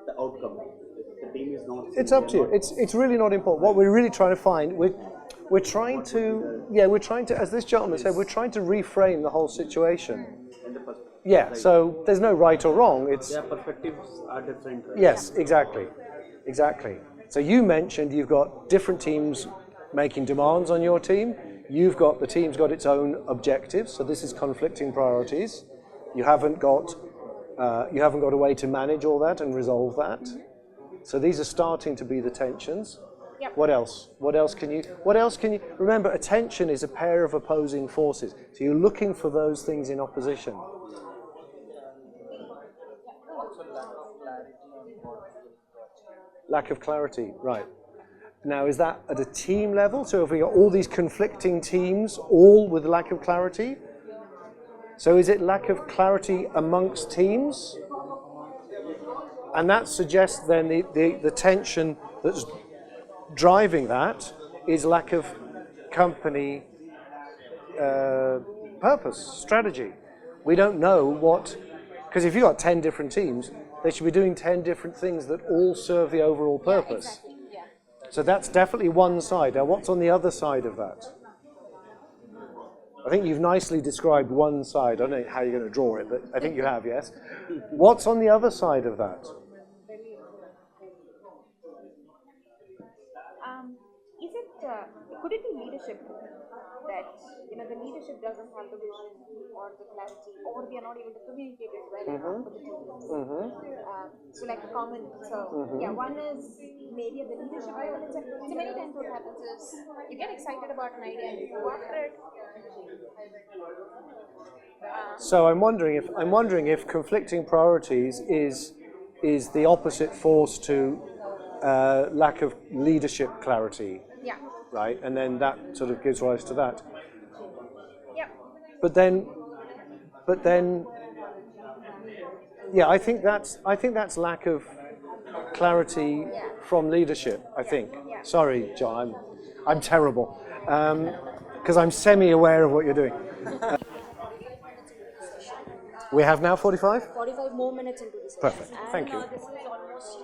[SPEAKER 5] the outcome. If the team is not.
[SPEAKER 1] It's up to you. It's really not important. What we're really trying to find, we're trying to, as this gentleman said, we're trying to reframe the whole situation. Yeah. So there's no right or wrong.
[SPEAKER 5] Their perspectives are different. Right?
[SPEAKER 1] Yes, exactly. So you mentioned you've got different teams making demands on your team. The team's got its own objectives. So this is conflicting priorities. You haven't got a way to manage all that and resolve that. So these are starting to be the tensions.
[SPEAKER 3] Yep.
[SPEAKER 1] What else? What else can you? Remember, a tension is a pair of opposing forces. So you're looking for those things in opposition. Lack of clarity, right. Now, is that at a team level? So if we got all these conflicting teams, all with lack of clarity? So is it lack of clarity amongst teams? And that suggests then the tension that's driving that is lack of company purpose, strategy. We don't know what, because if you've got 10 different teams, they should be doing 10 different things that all serve the overall purpose.
[SPEAKER 3] Exactly. Yeah.
[SPEAKER 1] So that's definitely one side. Now, what's on the other side of that? I think you've nicely described one side. I don't know how you're going to draw it, but I think you have, yes? What's on the other side of that?
[SPEAKER 3] Is it, could it be leadership that, the leadership doesn't have the vision or the clarity, or we are not able to communicate it well enough for the team? So like a common, yeah, one is maybe at the leadership level. So many times what happens is you get excited about an idea and you go after it.
[SPEAKER 1] So I'm wondering if conflicting priorities is the opposite force to lack of leadership clarity.
[SPEAKER 3] Yeah.
[SPEAKER 1] Right, and then that sort of gives rise to that.
[SPEAKER 3] Yep.
[SPEAKER 1] But then, yeah, I think that's lack of clarity from leadership. I think. Sorry, John, I'm terrible because I'm semi-aware of what you're doing. We have now 45.
[SPEAKER 9] 45 more minutes into this session.
[SPEAKER 1] Perfect. Thank you.
[SPEAKER 9] This is almost,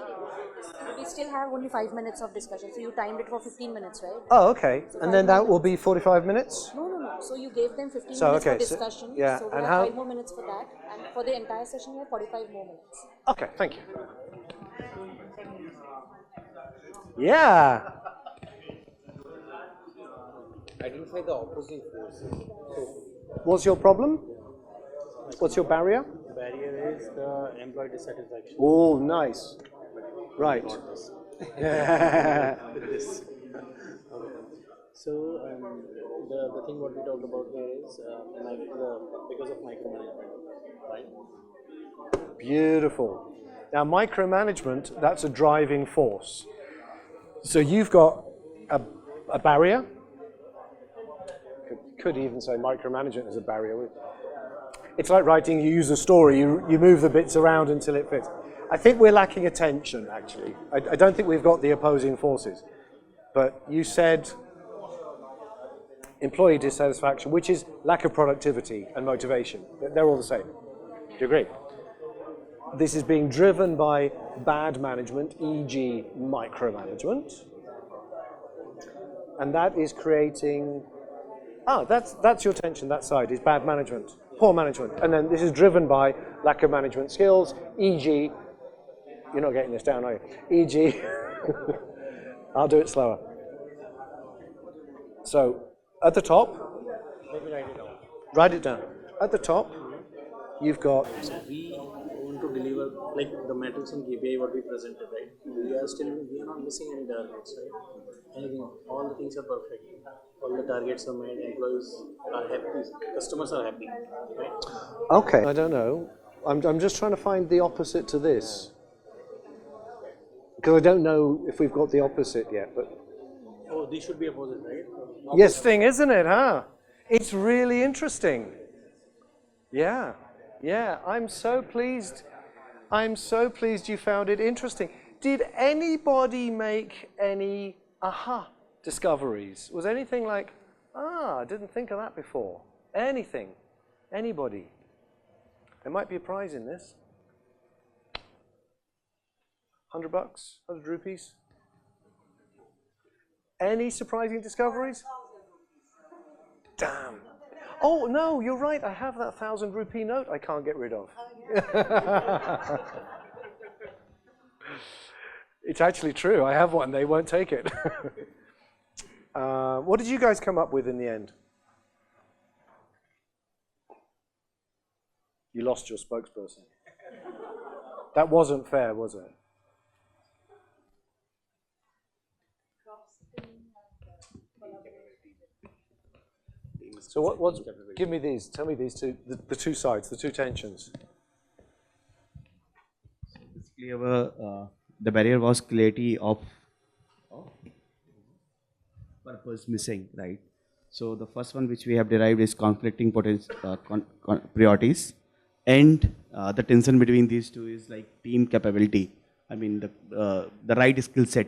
[SPEAKER 9] we still have only 5 minutes of discussion. So you timed it for 15 minutes, right?
[SPEAKER 1] Oh, okay.
[SPEAKER 9] So
[SPEAKER 1] And then that will be 45 minutes?
[SPEAKER 9] No. So you gave them 15
[SPEAKER 1] So,
[SPEAKER 9] minutes
[SPEAKER 1] okay,
[SPEAKER 9] for
[SPEAKER 1] so-
[SPEAKER 9] discussion.
[SPEAKER 1] yeah,
[SPEAKER 9] So we
[SPEAKER 1] and
[SPEAKER 9] have
[SPEAKER 1] how-
[SPEAKER 9] 5 more minutes for that. And for the entire session, we have 45 more minutes.
[SPEAKER 1] Okay, thank you. Yeah.
[SPEAKER 10] Identify the opposing forces. So,
[SPEAKER 1] What's your problem? What's your barrier?
[SPEAKER 10] barrier is the employee dissatisfaction.
[SPEAKER 1] Oh, nice. Right.
[SPEAKER 10] This. So the thing what we talked about here is because of micromanagement, right?
[SPEAKER 1] Beautiful. Now, micromanagement, that's a driving force. So you've got a barrier. Could even say micromanagement is a barrier. It's like writing, you use a story, you move the bits around until it fits. I think we're lacking attention, actually. I don't think we've got the opposing forces. But you said employee dissatisfaction, which is lack of productivity and motivation. They're all the same. Do you agree? This is being driven by bad management, e.g. micromanagement. And that is creating, that's your tension, that side is bad management, poor management. And then this is driven by lack of management skills, e.g., you're not getting this down, are you? E.g., I'll do it slower. So, at the top,
[SPEAKER 10] Maybe write it down.
[SPEAKER 1] write it down. At the top, you've got,
[SPEAKER 10] So we want to deliver like the metrics and KPI what we presented, right? We are not missing any targets, right? Anything, all the things are perfect. All the targets are made, employees are happy, customers are happy, right?
[SPEAKER 1] okay, I don't know. I'm just trying to find the opposite to this. Because I don't know if we've got the opposite yet, but
[SPEAKER 10] Oh, these should be opposite, right?
[SPEAKER 1] yes, thing, isn't it, huh? It's really interesting. Yeah, I'm so pleased. I'm so pleased you found it interesting. Did anybody make any aha discoveries? Was anything like, I didn't think of that before? Anything? Anybody? There might be a prize in this. $100, 100 rupees. Any surprising discoveries? Damn. Oh, no, you're right. I have that 1,000 rupee note I can't get rid of. It's actually true. I have one. They won't take it. What did you guys come up with in the end? You lost your spokesperson. That wasn't fair, was it? So what's, give me these, tell me these two, the two sides, the two tensions.
[SPEAKER 11] Basically, the barrier was clarity of purpose missing, right? So the first one which we have derived is conflicting priorities. and the tension between these two is like team capability. I mean, the right skill set.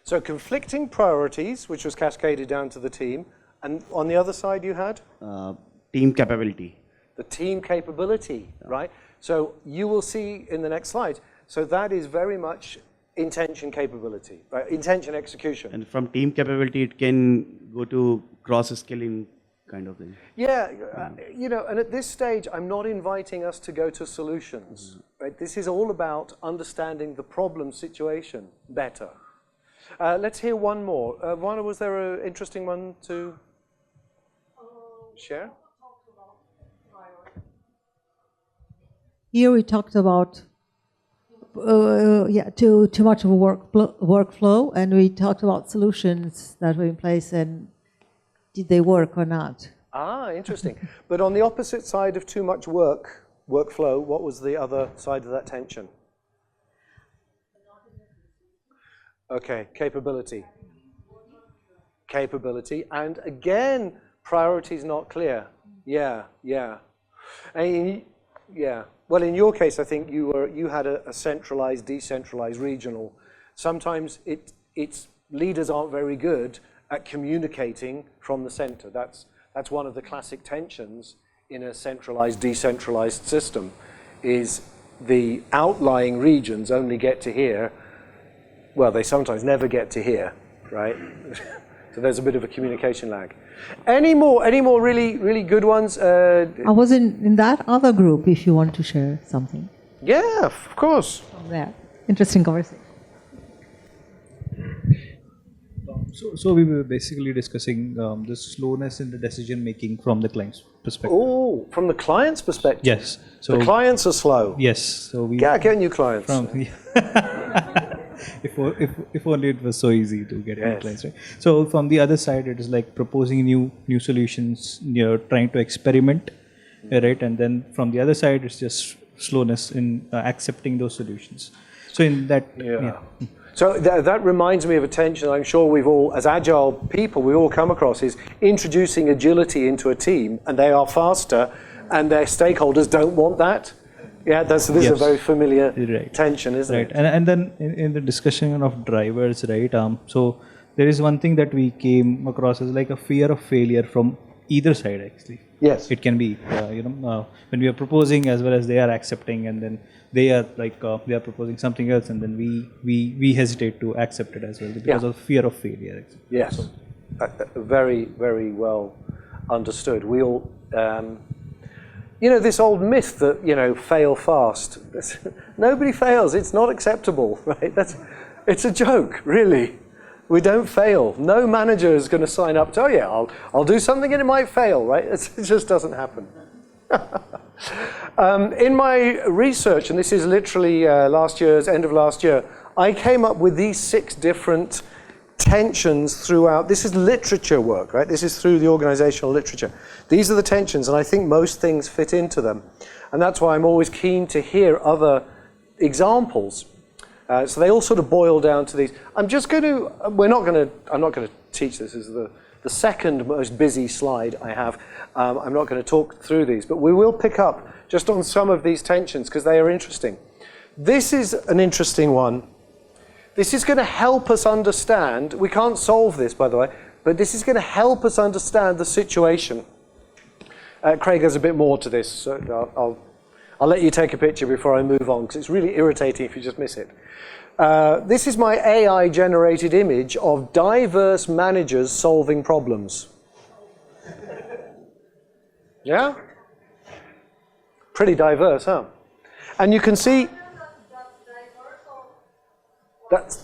[SPEAKER 1] So conflicting priorities, which was cascaded down to the team, and on the other side you had?
[SPEAKER 11] Team capability.
[SPEAKER 1] The team capability, right? So you will see in the next slide. So that is very much intention capability, right? Intention execution.
[SPEAKER 11] And from team capability, it can go to cross-scaling kind of thing.
[SPEAKER 1] Yeah, you know, and at this stage, I'm not inviting us to go to solutions, right? This is all about understanding the problem situation better. Let's hear one more. Vana, was there an interesting one to share?
[SPEAKER 8] Here we talked about too much of a workflow, and we talked about solutions that were in place, and did they work or not?
[SPEAKER 1] Ah, interesting. But on the opposite side of too much workflow, what was the other side of that tension? Okay, capability. Capability, and again, priorities not clear. Yeah. Yeah. Well, in your case, I think you had a centralized, decentralized, regional. Sometimes its leaders aren't very good at communicating from the center. That's one of the classic tensions in a centralized, decentralized system, is the outlying regions only get to hear, well, they sometimes never get to hear, right? So there's a bit of a communication lag. Any more really good ones?
[SPEAKER 8] I was in that other group, if you want to share something.
[SPEAKER 1] Yeah, of course.
[SPEAKER 8] From there. Interesting conversation.
[SPEAKER 12] So we were basically discussing the slowness in the decision making from the client's perspective.
[SPEAKER 1] Oh, from the client's perspective?
[SPEAKER 12] Yes.
[SPEAKER 1] So the clients are slow?
[SPEAKER 12] Yes. So we
[SPEAKER 1] get new clients.
[SPEAKER 12] If only it was so easy to get new clients, right? So from the other side, it is like proposing new solutions, you're trying to experiment, right? And then from the other side, it's just slowness in accepting those solutions. So in that,
[SPEAKER 1] So that reminds me of a tension I'm sure we've all, as Agile people, we all come across, is introducing agility into a team, and they are faster, and their stakeholders don't want that. Yeah, this is a very familiar tension, isn't it?
[SPEAKER 12] And then in the discussion of drivers, right? So there is one thing that we came across as like a fear of failure from either side, actually.
[SPEAKER 1] Yes.
[SPEAKER 12] It can be, when we are proposing as well as they are accepting, and then they are like they are proposing something else, and then we hesitate to accept it as well because of fear of failure. Actually.
[SPEAKER 1] Yes, very, very well understood. We all. You know, this old myth that, fail fast. Nobody fails. It's not acceptable, right? It's a joke, really. We don't fail. No manager is going to sign up to, I'll do something and it might fail, right? It just doesn't happen. In my research, and this is literally end of last year, I came up with these 6 different tensions throughout. This is literature work, right? This is through the organizational literature. These are the tensions, and I think most things fit into them. And that's why I'm always keen to hear other examples. So they all sort of boil down to these. I'm not going to teach this. This is the second most busy slide I have. I'm not going to talk through these, but we will pick up just on some of these tensions because they are interesting. This is an interesting one. This is going to help us understand, we can't solve this, by the way, but this is going to help us understand the situation. Craig, there's a bit more to this, so I'll let you take a picture before I move on, because it's really irritating if you just miss it. This is my AI-generated image of diverse managers solving problems. Yeah? Pretty diverse, huh? And you can see...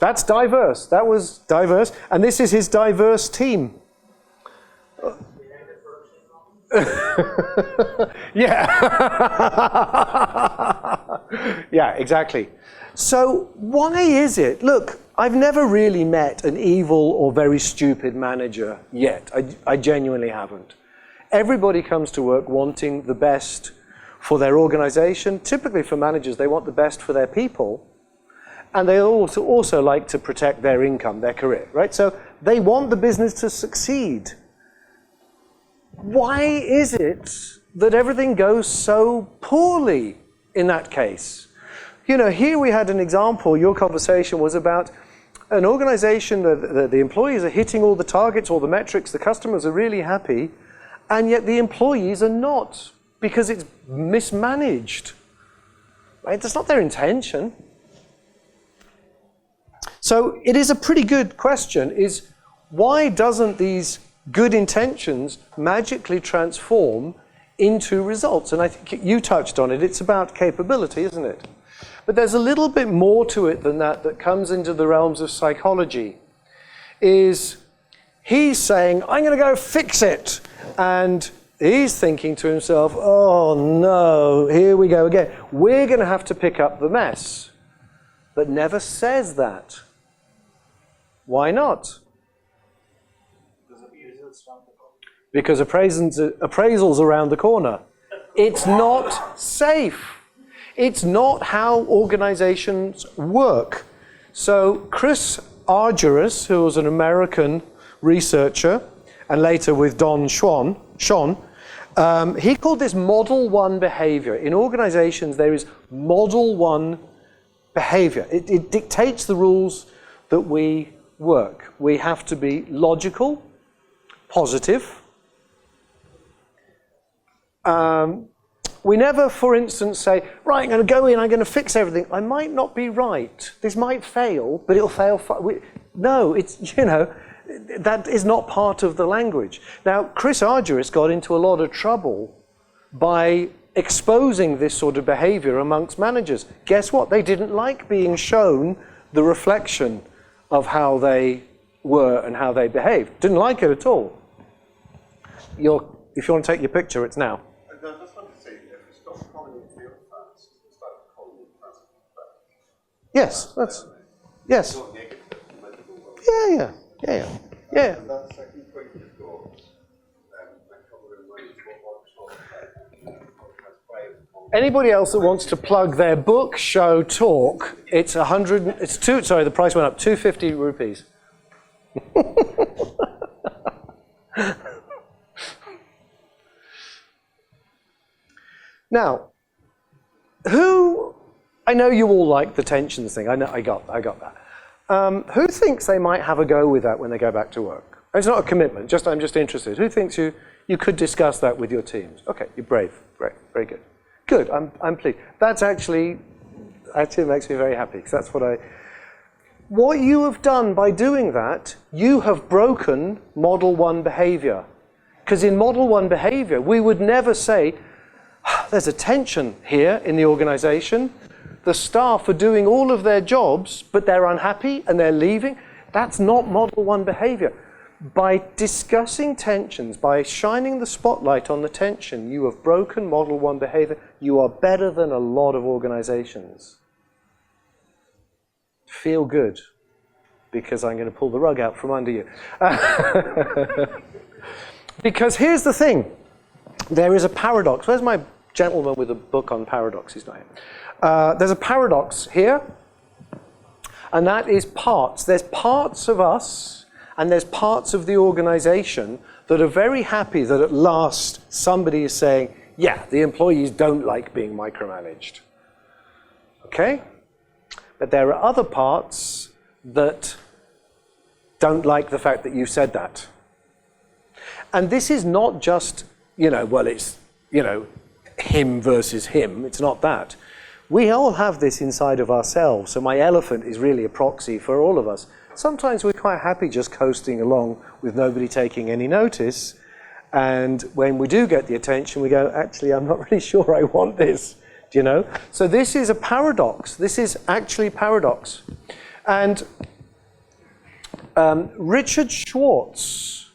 [SPEAKER 1] That's diverse. That was diverse. And this is his diverse team. Yeah. Yeah, exactly. So why is it? Look, I've never really met an evil or very stupid manager yet. I genuinely haven't. Everybody comes to work wanting the best for their organization. Typically for managers, they want the best for their people. And they also like to protect their income, their career, right? So they want the business to succeed. Why is it that everything goes so poorly in that case. You know, here we had an example, your conversation was about an organization that the employees are hitting all the targets, all the metrics, the customers are really happy, and yet the employees are not, because it's mismanaged. Right? That's not their intention. So it is a pretty good question, is why doesn't these good intentions magically transform into results? And I think you touched on it, it's about capability, isn't it? But there's a little bit more to it than that that comes into the realms of psychology. Is he's saying, I'm going to go fix it. And he's thinking to himself, oh no, here we go again. We're going to have to pick up the mess. But never says that. Why not? Because appraisal's around the corner. It's not safe. It's not how organizations work. So Chris Argyris, who was an American researcher, and later with Don Schwan, he called this Model 1 behavior. In organizations, there is Model 1 behavior. It dictates the rules that we work. We have to be logical, positive. We never, for instance, say, right, I'm going to go in, I'm going to fix everything. I might not be right. This might fail, but it'll fail. No, it's, you know, that is not part of the language. Now, Chris Argyris got into a lot of trouble by exposing this sort of behavior amongst managers. Guess what? They didn't like being shown the reflection of how they were and how they behaved. Didn't like it at all. If you want to take your picture, it's now. Yes, that's, yes. Yeah. Anybody else that wants to plug their book, show, talk, it's the price went up, 250 rupees. Now, I know you all like the tensions thing. I know, I got that. Who thinks they might have a go with that when they go back to work? It's not a commitment. I'm just interested. Who thinks you could discuss that with your teams? Okay, you're brave. Great, very good. Good. I'm pleased. That's actually makes me very happy because that's what you have done by doing that. You have broken Model 1 behavior. Because in Model 1 behavior, we would never say, there's a tension here in the organization. The staff are doing all of their jobs, but they're unhappy and they're leaving. That's not Model 1 behavior. By discussing tensions, by shining the spotlight on the tension, you have broken Model 1 behavior. You are better than a lot of organizations. Feel good, because I'm going to pull the rug out from under you. Because here's the thing. There is a paradox. Where's my gentleman with a book on paradox? He's not here. There's a paradox here, and that is parts. There's parts of us, and there's parts of the organization that are very happy that at last somebody is saying, yeah, the employees don't like being micromanaged. Okay? But there are other parts that don't like the fact that you said that. And this is not just, it's, him versus him. It's not that. We all have this inside of ourselves. So my elephant is really a proxy for all of us. Sometimes we're quite happy just coasting along with nobody taking any notice. And when we do get the attention, we go, actually, I'm not really sure I want this. Do you know? So this is a paradox. This is actually paradox. And Richard Schwartz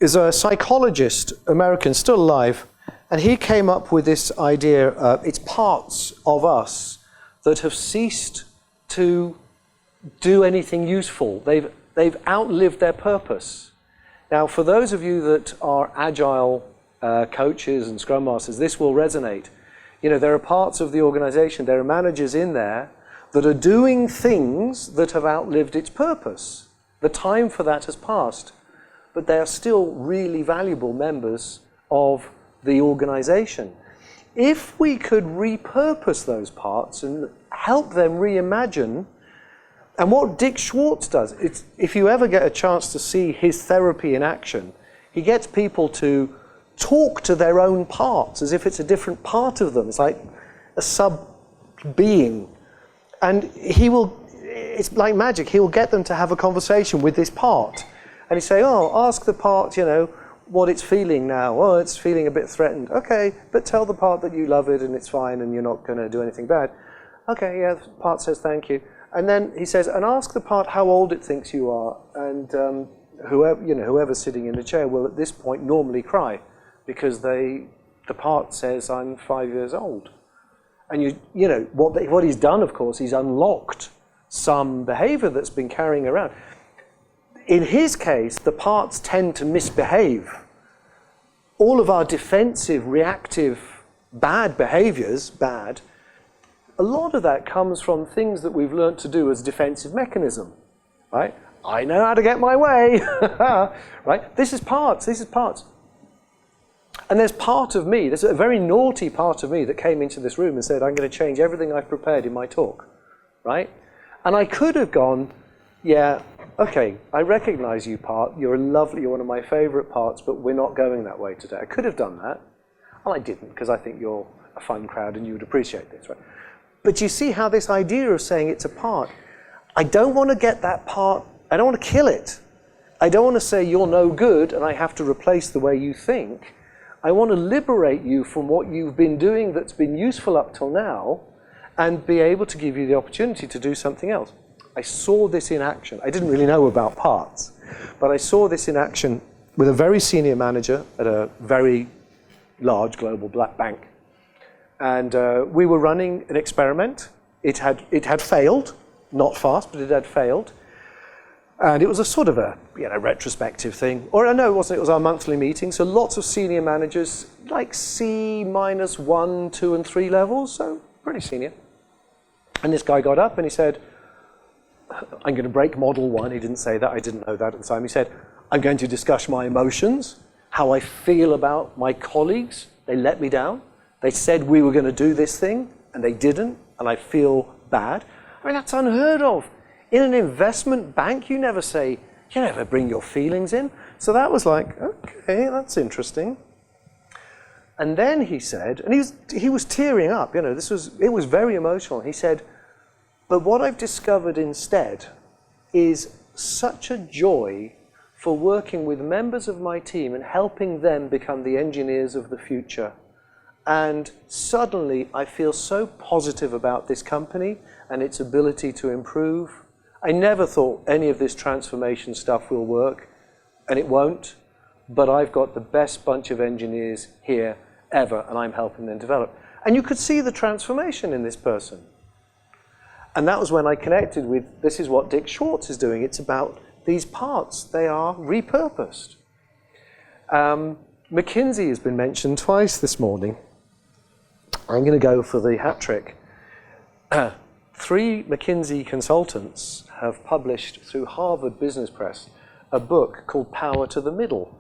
[SPEAKER 1] is a psychologist, American, still alive, and he came up with this idea, it's parts of us that have ceased to do anything useful. They've outlived their purpose. Now, for those of you that are Agile coaches and Scrum Masters, this will resonate. There are parts of the organization, there are managers in there that are doing things that have outlived its purpose. The time for that has passed. But they are still really valuable members of the organization. If we could repurpose those parts and help them reimagine, and what Dick Schwartz does, it's, if you ever get a chance to see his therapy in action, he gets people to talk to their own parts as if it's a different part of them. It's like a sub-being. And he will, it's like magic, he will get them to have a conversation with this part. And he say, oh, ask the part, you know, what it's feeling now. Oh, it's feeling a bit threatened. Okay, but tell the part that you love it and it's fine and you're not going to do anything bad. Okay, yeah, the part says thank you. And then he says, and ask the part how old it thinks you are. And whoever, you know, whoever's sitting in the chair will at this point normally cry because the part says, I'm 5 years old. And you know, what he's done, of course, he's unlocked some behavior that's been carrying around. In his case, the parts tend to misbehave. All of our defensive, reactive, bad behaviors, a lot of that comes from things that we've learned to do as a defensive mechanism, right? I know how to get my way, right? This is parts. And there's part of me, there's a very naughty part of me that came into this room and said, I'm going to change everything I've prepared in my talk, right? And I could have gone, yeah, okay, I recognize you, part. You're lovely, you're one of my favorite parts, but we're not going that way today. I could have done that, and I didn't, because I think you're a fun crowd and you would appreciate this, right? But you see how this idea of saying it's a part, I don't want to get that part, I don't want to kill it. I don't want to say you're no good and I have to replace the way you think. I want to liberate you from what you've been doing that's been useful up till now and be able to give you the opportunity to do something else. I saw this in action. I didn't really know about parts, but I saw this in action with a very senior manager at a very large global black bank. And we were running an experiment. It had failed, not fast, but it had failed. And it was a sort of a retrospective thing. Or no, it wasn't. It was our monthly meeting. So lots of senior managers, like C-1, 2, and 3 levels, so pretty senior. And this guy got up and he said, I'm going to break model 1. He didn't say that. I didn't know that at the time. He said, I'm going to discuss my emotions, how I feel about my colleagues. They let me down. They said we were going to do this thing, and they didn't, and I feel bad. I mean, that's unheard of. In an investment bank, you never bring your feelings in. So that was like, okay, that's interesting. And then he said, and he was tearing up, it was very emotional. He said, but what I've discovered instead is such a joy for working with members of my team and helping them become the engineers of the future. And suddenly I feel so positive about this company and its ability to improve. I never thought any of this transformation stuff will work, and it won't, but I've got the best bunch of engineers here ever, and I'm helping them develop. And you could see the transformation in this person. And that was when I connected with, this is what Dick Schwartz is doing. It's about these parts. They are repurposed. McKinsey has been mentioned twice this morning. I'm going to go for the hat trick. 3 McKinsey consultants have published through Harvard Business Press a book called Power to the Middle.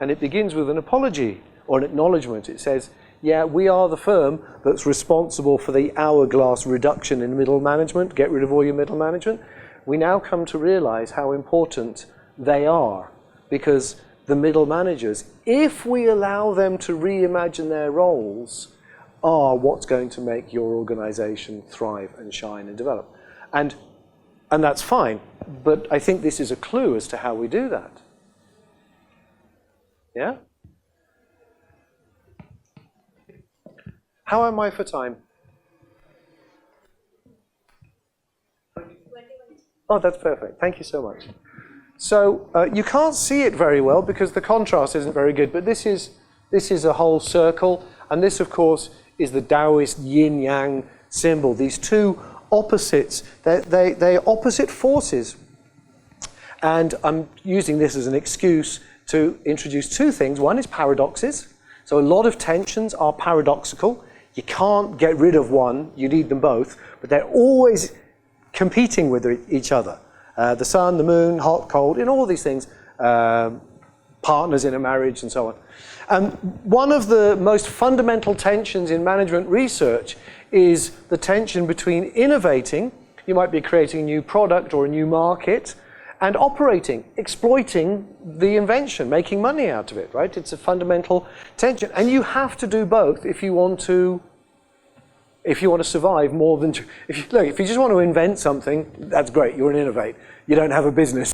[SPEAKER 1] And it begins with an apology or an acknowledgement. It says, yeah, we are the firm that's responsible for the hourglass reduction in middle management. Get rid of all your middle management. We now come to realize how important they are, because the middle managers, if we allow them to reimagine their roles, are what's going to make your organization thrive and shine and develop. And that's fine, but I think this is a clue as to how we do that. Yeah? How am I for time? Oh, that's perfect. Thank you so much. So you can't see it very well because the contrast isn't very good, but this is a whole circle, and this, of course, is the Taoist yin-yang symbol. These two opposites, they're opposite forces. And I'm using this as an excuse to introduce 2 things. One is paradoxes. So a lot of tensions are paradoxical. You can't get rid of one, you need them both, but they're always competing with each other. The sun, the moon, hot, cold, all these things. partners in a marriage and so on. One of the most fundamental tensions in management research is the tension between innovating, you might be creating a new product or a new market, and operating, exploiting the invention, making money out of it, right? It's a fundamental tension. And you have to do both if you want to survive more than, if you just want to invent something, that's great, you're an innovate. You don't have a business.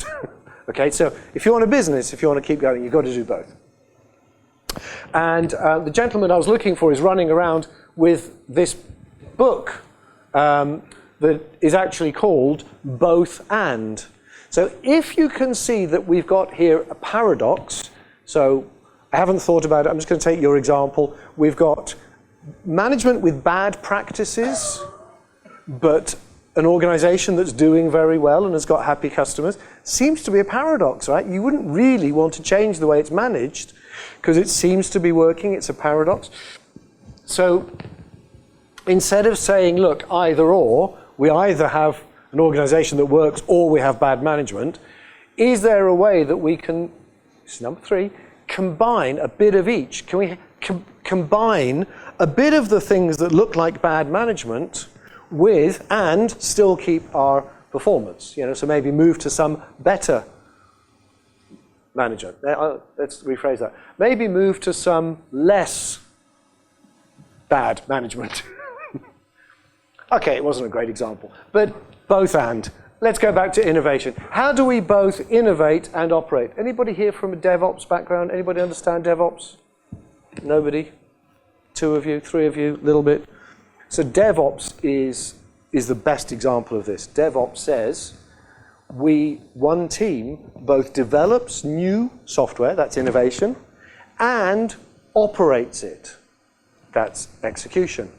[SPEAKER 1] Okay, so if you want a business, if you want to keep going, you've got to do both. And the gentleman I was looking for is running around with this book that is actually called Both And. So if you can see that we've got here a paradox, so I haven't thought about it, I'm just going to take your example. We've got management with bad practices, but an organization that's doing very well and has got happy customers. Seems to be a paradox, right? You wouldn't really want to change the way it's managed because it seems to be working. It's a paradox. So instead of saying, look, either or, we either have an organization that works or we have bad management, is there a way that we can, this is number 3, combine a bit of each? Can we combine a bit of the things that look like bad management with and still keep our performance? You know, so maybe move to some better manager. Let's rephrase that. Maybe move to some less bad management. Okay, it wasn't a great example, but both and. Let's go back to innovation. How do we both innovate and operate? Anybody here from a DevOps background? Anybody understand DevOps? Nobody? 2 of you, 3 of you, a little bit. So DevOps is the best example of this. DevOps says one team both develops new software, that's innovation, and operates it, that's execution.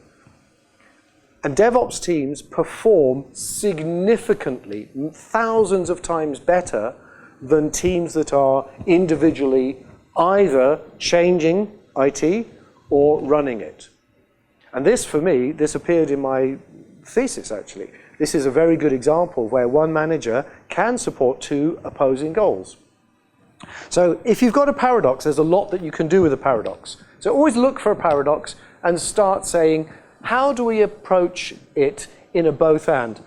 [SPEAKER 1] And DevOps teams perform significantly, thousands of times better than teams that are individually either changing IT or running it. And this, for me, this appeared in my thesis, actually. This is a very good example where one manager can support 2 opposing goals. So if you've got a paradox, there's a lot that you can do with a paradox. So always look for a paradox and start saying, how do we approach it in a both and?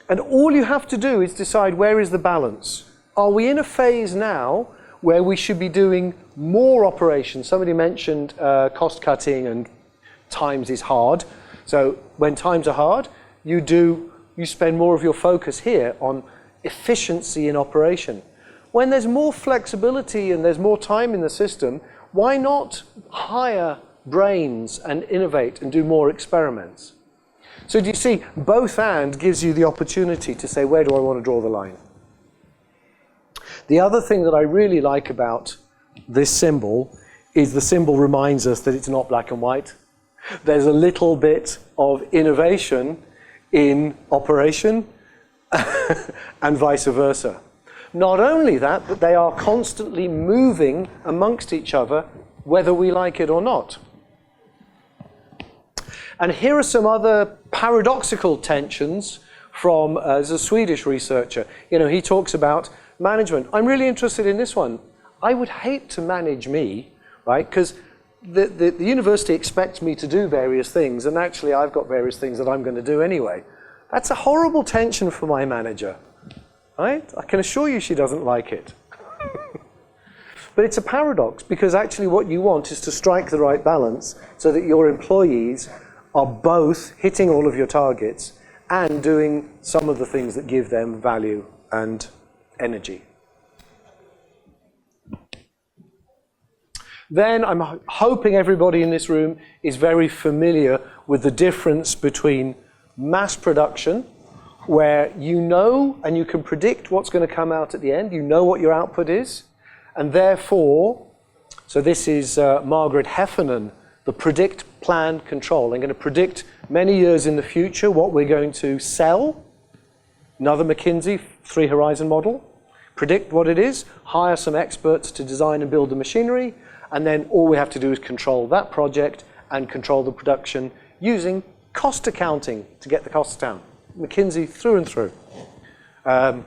[SPEAKER 1] And all you have to do is decide, where is the balance? Are we in a phase now where we should be doing more operations? Somebody mentioned cost cutting and times is hard. So when times are hard, you spend more of your focus here on efficiency in operation. When there's more flexibility and there's more time in the system, why not hire brains and innovate and do more experiments? So do you see, both and gives you the opportunity to say, where do I want to draw the line? The other thing that I really like about this symbol is the symbol reminds us that it's not black and white. There's a little bit of innovation in operation and vice versa. Not only that, but they are constantly moving amongst each other, whether we like it or not. And here are some other paradoxical tensions from as a Swedish researcher. You know, he talks about management. I'm really interested in this one. I would hate to manage me, right? Because the university expects me to do various things, and actually I've got various things that I'm going to do anyway. That's a horrible tension for my manager, right? I can assure you she doesn't like it. But it's a paradox, because actually what you want is to strike the right balance so that your employees are both hitting all of your targets and doing some of the things that give them value and energy. Then I'm hoping everybody in this room is very familiar with the difference between mass production, where you know and you can predict what's going to come out at the end, you know what your output is, and therefore, so this is Margaret Heffernan, the predict, plan, control. I'm going to predict many years in the future what we're going to sell. Another McKinsey 3-horizon model. Predict what it is, hire some experts to design and build the machinery, and then all we have to do is control that project and control the production using cost accounting to get the costs down. McKinsey through and through. And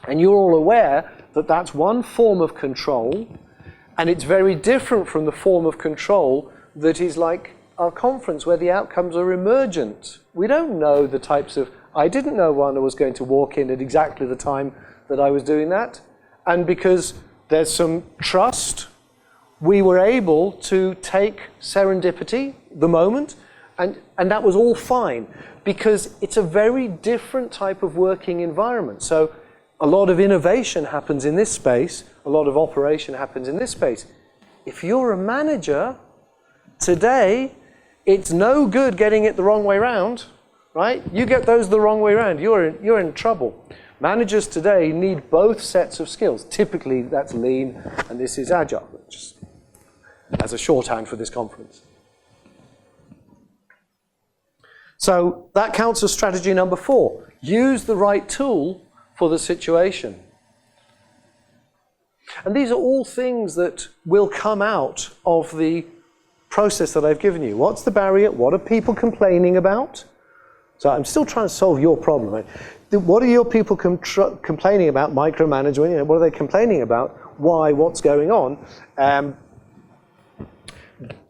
[SPEAKER 1] you're all aware that that's one form of control, and it's very different from the form of control that is like our conference, where the outcomes are emergent. We don't know the types of... I didn't know when I was going to walk in at exactly the time that I was doing that. And because there's some trust, we were able to take serendipity, the moment, and that was all fine, because it's a very different type of working environment. So a lot of innovation happens in this space, a lot of operation happens in this space. If you're a manager, today, it's no good getting it the wrong way around, right? You get those the wrong way around, you're in trouble. Managers today need both sets of skills. Typically, that's lean, and this is agile, just as a shorthand for this conference. So that counts as strategy number 4. Use the right tool for the situation. And these are all things that will come out of the process that I've given you. What's the barrier? What are people complaining about? So I'm still trying to solve your problem. Right? What are your people complaining about? Micromanagement, you know, what are they complaining about? Why? What's going on?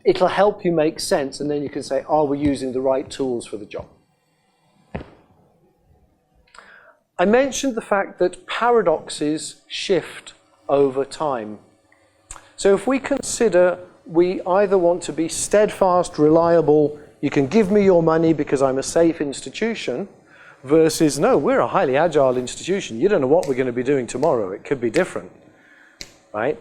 [SPEAKER 1] It'll help you make sense, and then you can say, are we using the right tools for the job? I mentioned the fact that paradoxes shift over time. So if we consider we either want to be steadfast, reliable, you can give me your money because I'm a safe institution, versus, no, we're a highly agile institution. You don't know what we're going to be doing tomorrow. It could be different, right?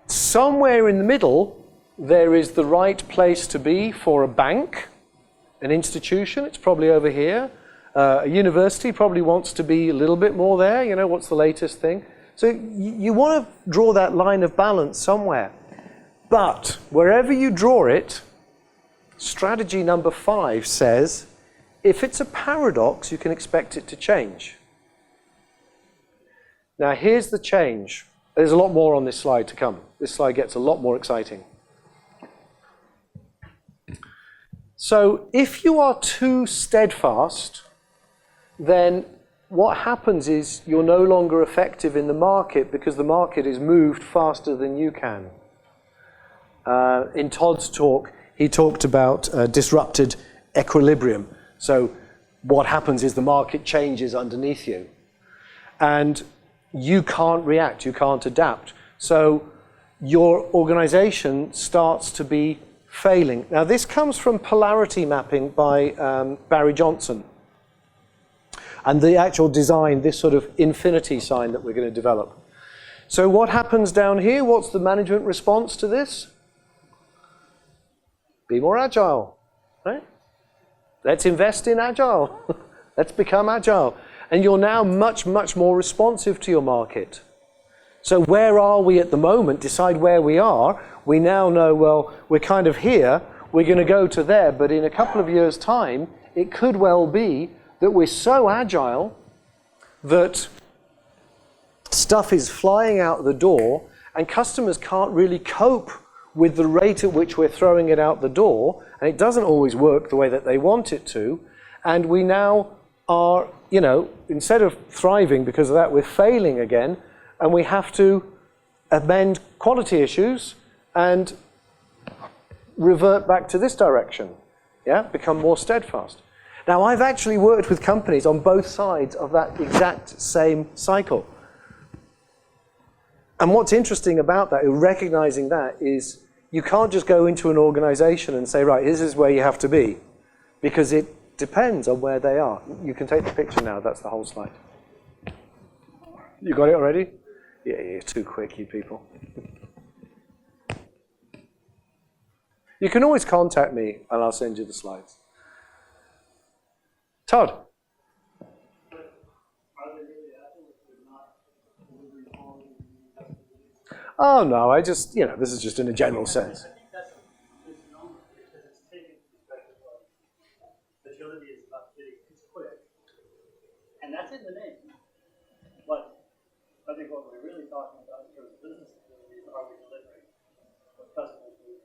[SPEAKER 1] Somewhere in the middle, there is the right place to be for a bank, an institution. It's probably over here. A university probably wants to be a little bit more there. You know, what's the latest thing? So you want to draw that line of balance somewhere. But wherever you draw it, strategy number 5 says, if it's a paradox, you can expect it to change. Now here's the change. There's a lot more on this slide to come. This slide gets a lot more exciting. So if you are too steadfast, then what happens is you're no longer effective in the market because the market is moved faster than you can. In Todd's talk, he talked about disrupted equilibrium. So what happens is the market changes underneath you. And you can't react, you can't adapt. So your organization starts to be failing. Now this comes from polarity mapping by Barry Johnson. And the actual design, this sort of infinity sign that we're going to develop. So what happens down here? What's the management response to this? Be more agile, right? Let's invest in agile. Let's become agile. And you're now much, much more responsive to your market. So where are we at the moment? Decide where we are. We now know, well, we're kind of here. We're going to go to there. But in a couple of years' time, it could well be that we're so agile that stuff is flying out the door and customers can't really cope with the rate at which we're throwing it out the door, and it doesn't always work the way that they want it to, and we now are, you know, instead of thriving because of that, we're failing again, and we have to amend quality issues and revert back to this direction, yeah, become more steadfast. Now, I've actually worked with companies on both sides of that exact same cycle. And what's interesting about that, recognizing that, is you can't just go into an organization and say, right, this is where you have to be, because it depends on where they are. You can take the picture now, that's the whole slide. You got it already? Yeah, you're too quick, you people. You can always contact me and I'll send you the slides. Todd? Oh no, I just, you know, this is just in a general sense.
[SPEAKER 13] And that's in the name. But I think what we're really talking about in terms of business activities, are we delivering what customers need?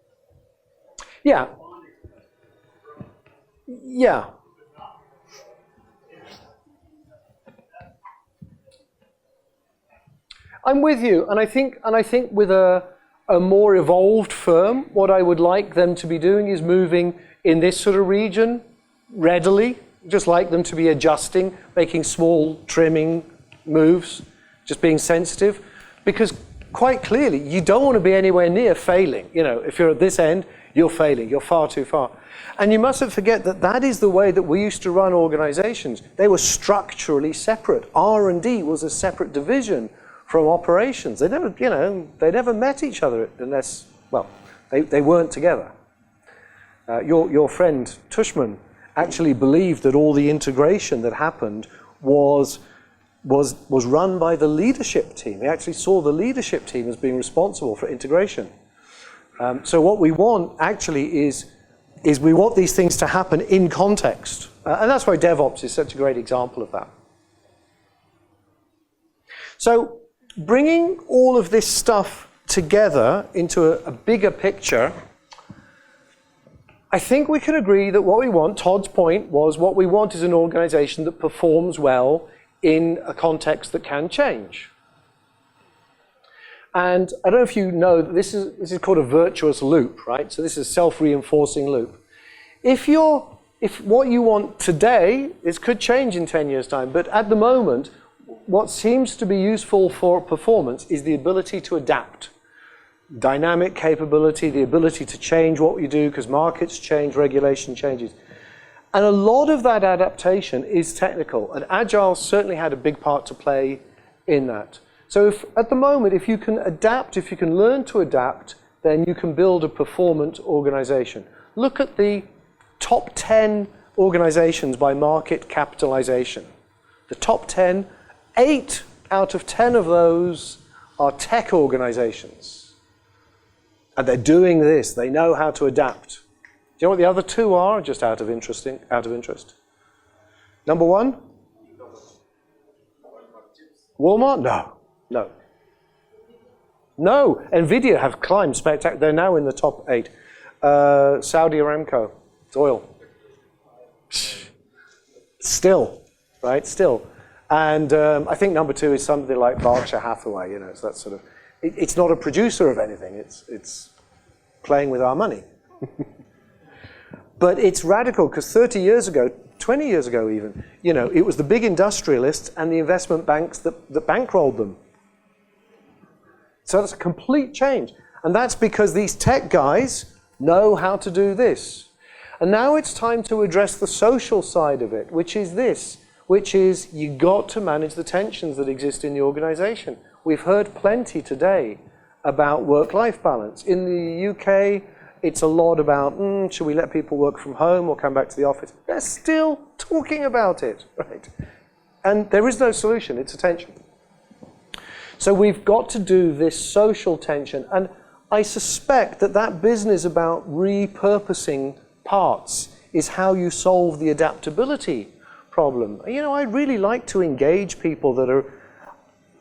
[SPEAKER 1] Yeah. Yeah. I'm with you, and I think with a more evolved firm, what I would like them to be doing is moving in this sort of region readily, just like them to be adjusting, making small trimming moves, just being sensitive, because quite clearly you don't want to be anywhere near failing. You know, if you're at this end, you're failing, you're far too far. And you mustn't forget that that is the way that we used to run organizations. They were structurally separate. R&D was a separate division from operations. They never, you know, they never met each other unless, well, they weren't together. Your friend Tushman actually believed that all the integration that happened was run by the leadership team. He actually saw the leadership team as being responsible for integration. So what we want actually is we want these things to happen in context. And that's why DevOps is such a great example of that. So bringing all of this stuff together into a bigger picture, I think we can agree that what we want, Todd's point was, what we want is an organization that performs well in a context that can change. And I don't know if you know, this is called a virtuous loop, right? So this is a self-reinforcing loop. If what you want today, this could change in 10 years' time, but at the moment, what seems to be useful for performance is the ability to adapt. Dynamic capability, the ability to change what you do because markets change, regulation changes. And a lot of that adaptation is technical, and Agile certainly had a big part to play in that. So at the moment, if you can adapt, if you can learn to adapt, then you can build a performant organization. Look at the top 10 organizations by market capitalization. The top 10, 8 out of 10 of those are tech organizations. And they're doing this, they know how to adapt. Do you know what the other 2 are, just out of interest? Number 1? Walmart? No. No, NVIDIA have climbed spectacularly. They're now in the top 8. Saudi Aramco, it's oil. Still, right? Still. And I think number 2 is something like Berkshire Hathaway. You know, so that's sort of. It's not a producer of anything. It's playing with our money. But it's radical because 30 years ago, 20 years ago even, you know, it was the big industrialists and the investment banks that bankrolled them. So that's a complete change. And that's because these tech guys know how to do this. And now it's time to address the social side of it, which is this, which is you got to manage the tensions that exist in the organization. We've heard plenty today about work-life balance. In the UK, it's a lot about, should we let people work from home or come back to the office? They're still talking about it, right? And there is no solution, it's a tension. So we've got to do this social tension. And I suspect that that business about repurposing parts is how you solve the adaptability problem. You know, I'd really like to engage people that are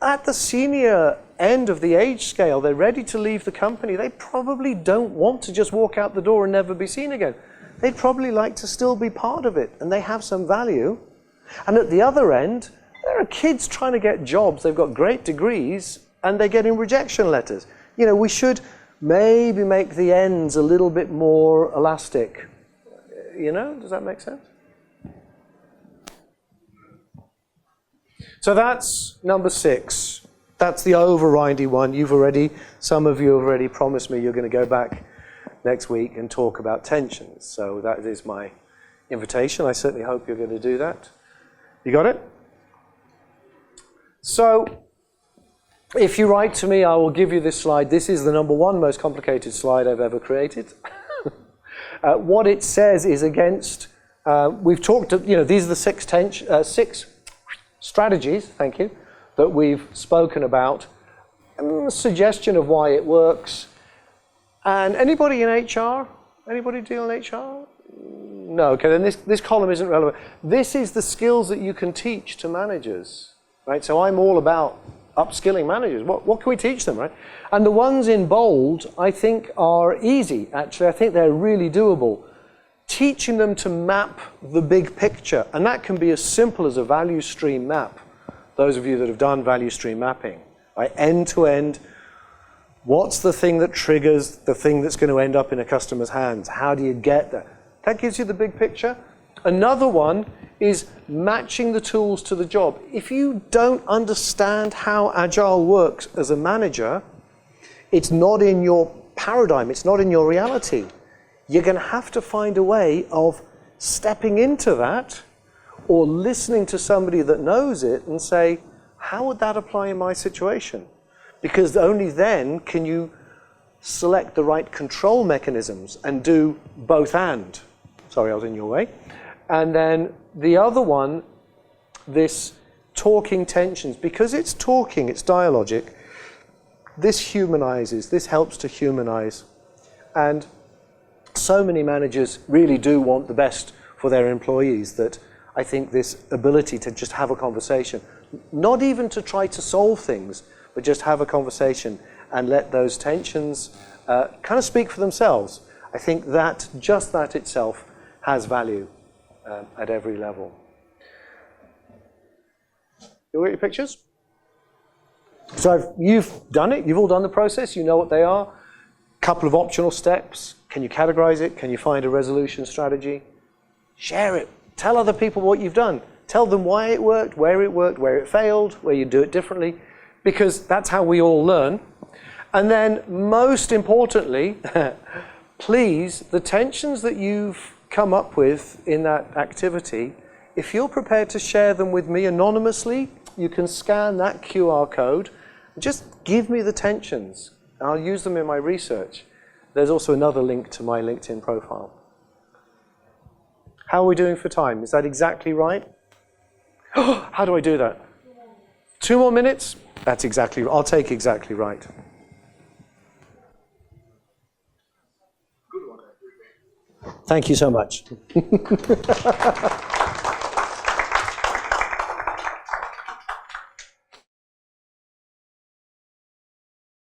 [SPEAKER 1] at the senior end of the age scale. They're ready to leave the company. They probably don't want to just walk out the door and never be seen again. They'd probably like to still be part of it, and they have some value. And at the other end, there are kids trying to get jobs. They've got great degrees, and they're getting rejection letters. You know, we should maybe make the ends a little bit more elastic. You know, does that make sense? So that's number 6. That's the overriding one. Some of you have already promised me you're going to go back next week and talk about tensions. So that is my invitation. I certainly hope you're going to do that. You got it? So if you write to me, I will give you this slide. This is the number 1 most complicated slide I've ever created. What it says is against, we've talked, you know, these are the 6 strategies, thank you, that we've spoken about, a suggestion of why it works. And anybody in HR? Anybody deal in HR? No, okay, then this column isn't relevant. This is the skills that you can teach to managers, right? So I'm all about upskilling managers. What can we teach them, right? And the ones in bold, I think, are easy, actually. I think they're really doable. Teaching them to map the big picture, and that can be as simple as a value stream map. Those of you that have done value stream mapping, right? End to end. What's the thing that triggers the thing that's going to end up in a customer's hands? How do you get there? That gives you the big picture. Another one is matching the tools to the job. If you don't understand how Agile works as a manager, it's not in your paradigm, it's not in your reality. You're going to have to find a way of stepping into that or listening to somebody that knows it and say, how would that apply in my situation? Because only then can you select the right control mechanisms and do both and. Sorry, I was in your way. And then the other one, this talking tensions, because it's talking, it's dialogic, this humanizes, this helps to humanize. And so many managers really do want the best for their employees that I think this ability to just have a conversation, not even to try to solve things, but just have a conversation and let those tensions kind of speak for themselves. I think that, just that itself, has value at every level. You got your pictures? So you've done it, you've all done the process, you know what they are. Couple of optional steps. Can you categorize it? Can you find a resolution strategy? Share it. Tell other people what you've done. Tell them why it worked, where it failed, where you do it differently, because that's how we all learn. And then most importantly, please, the tensions that you've come up with in that activity, if you're prepared to share them with me anonymously, you can scan that QR code. Just give me the tensions. I'll use them in my research. There's also another link to my LinkedIn profile. How are we doing for time? Is that exactly right? How do I do that? 2 more minutes? That's exactly, I'll take exactly right. Thank you so much.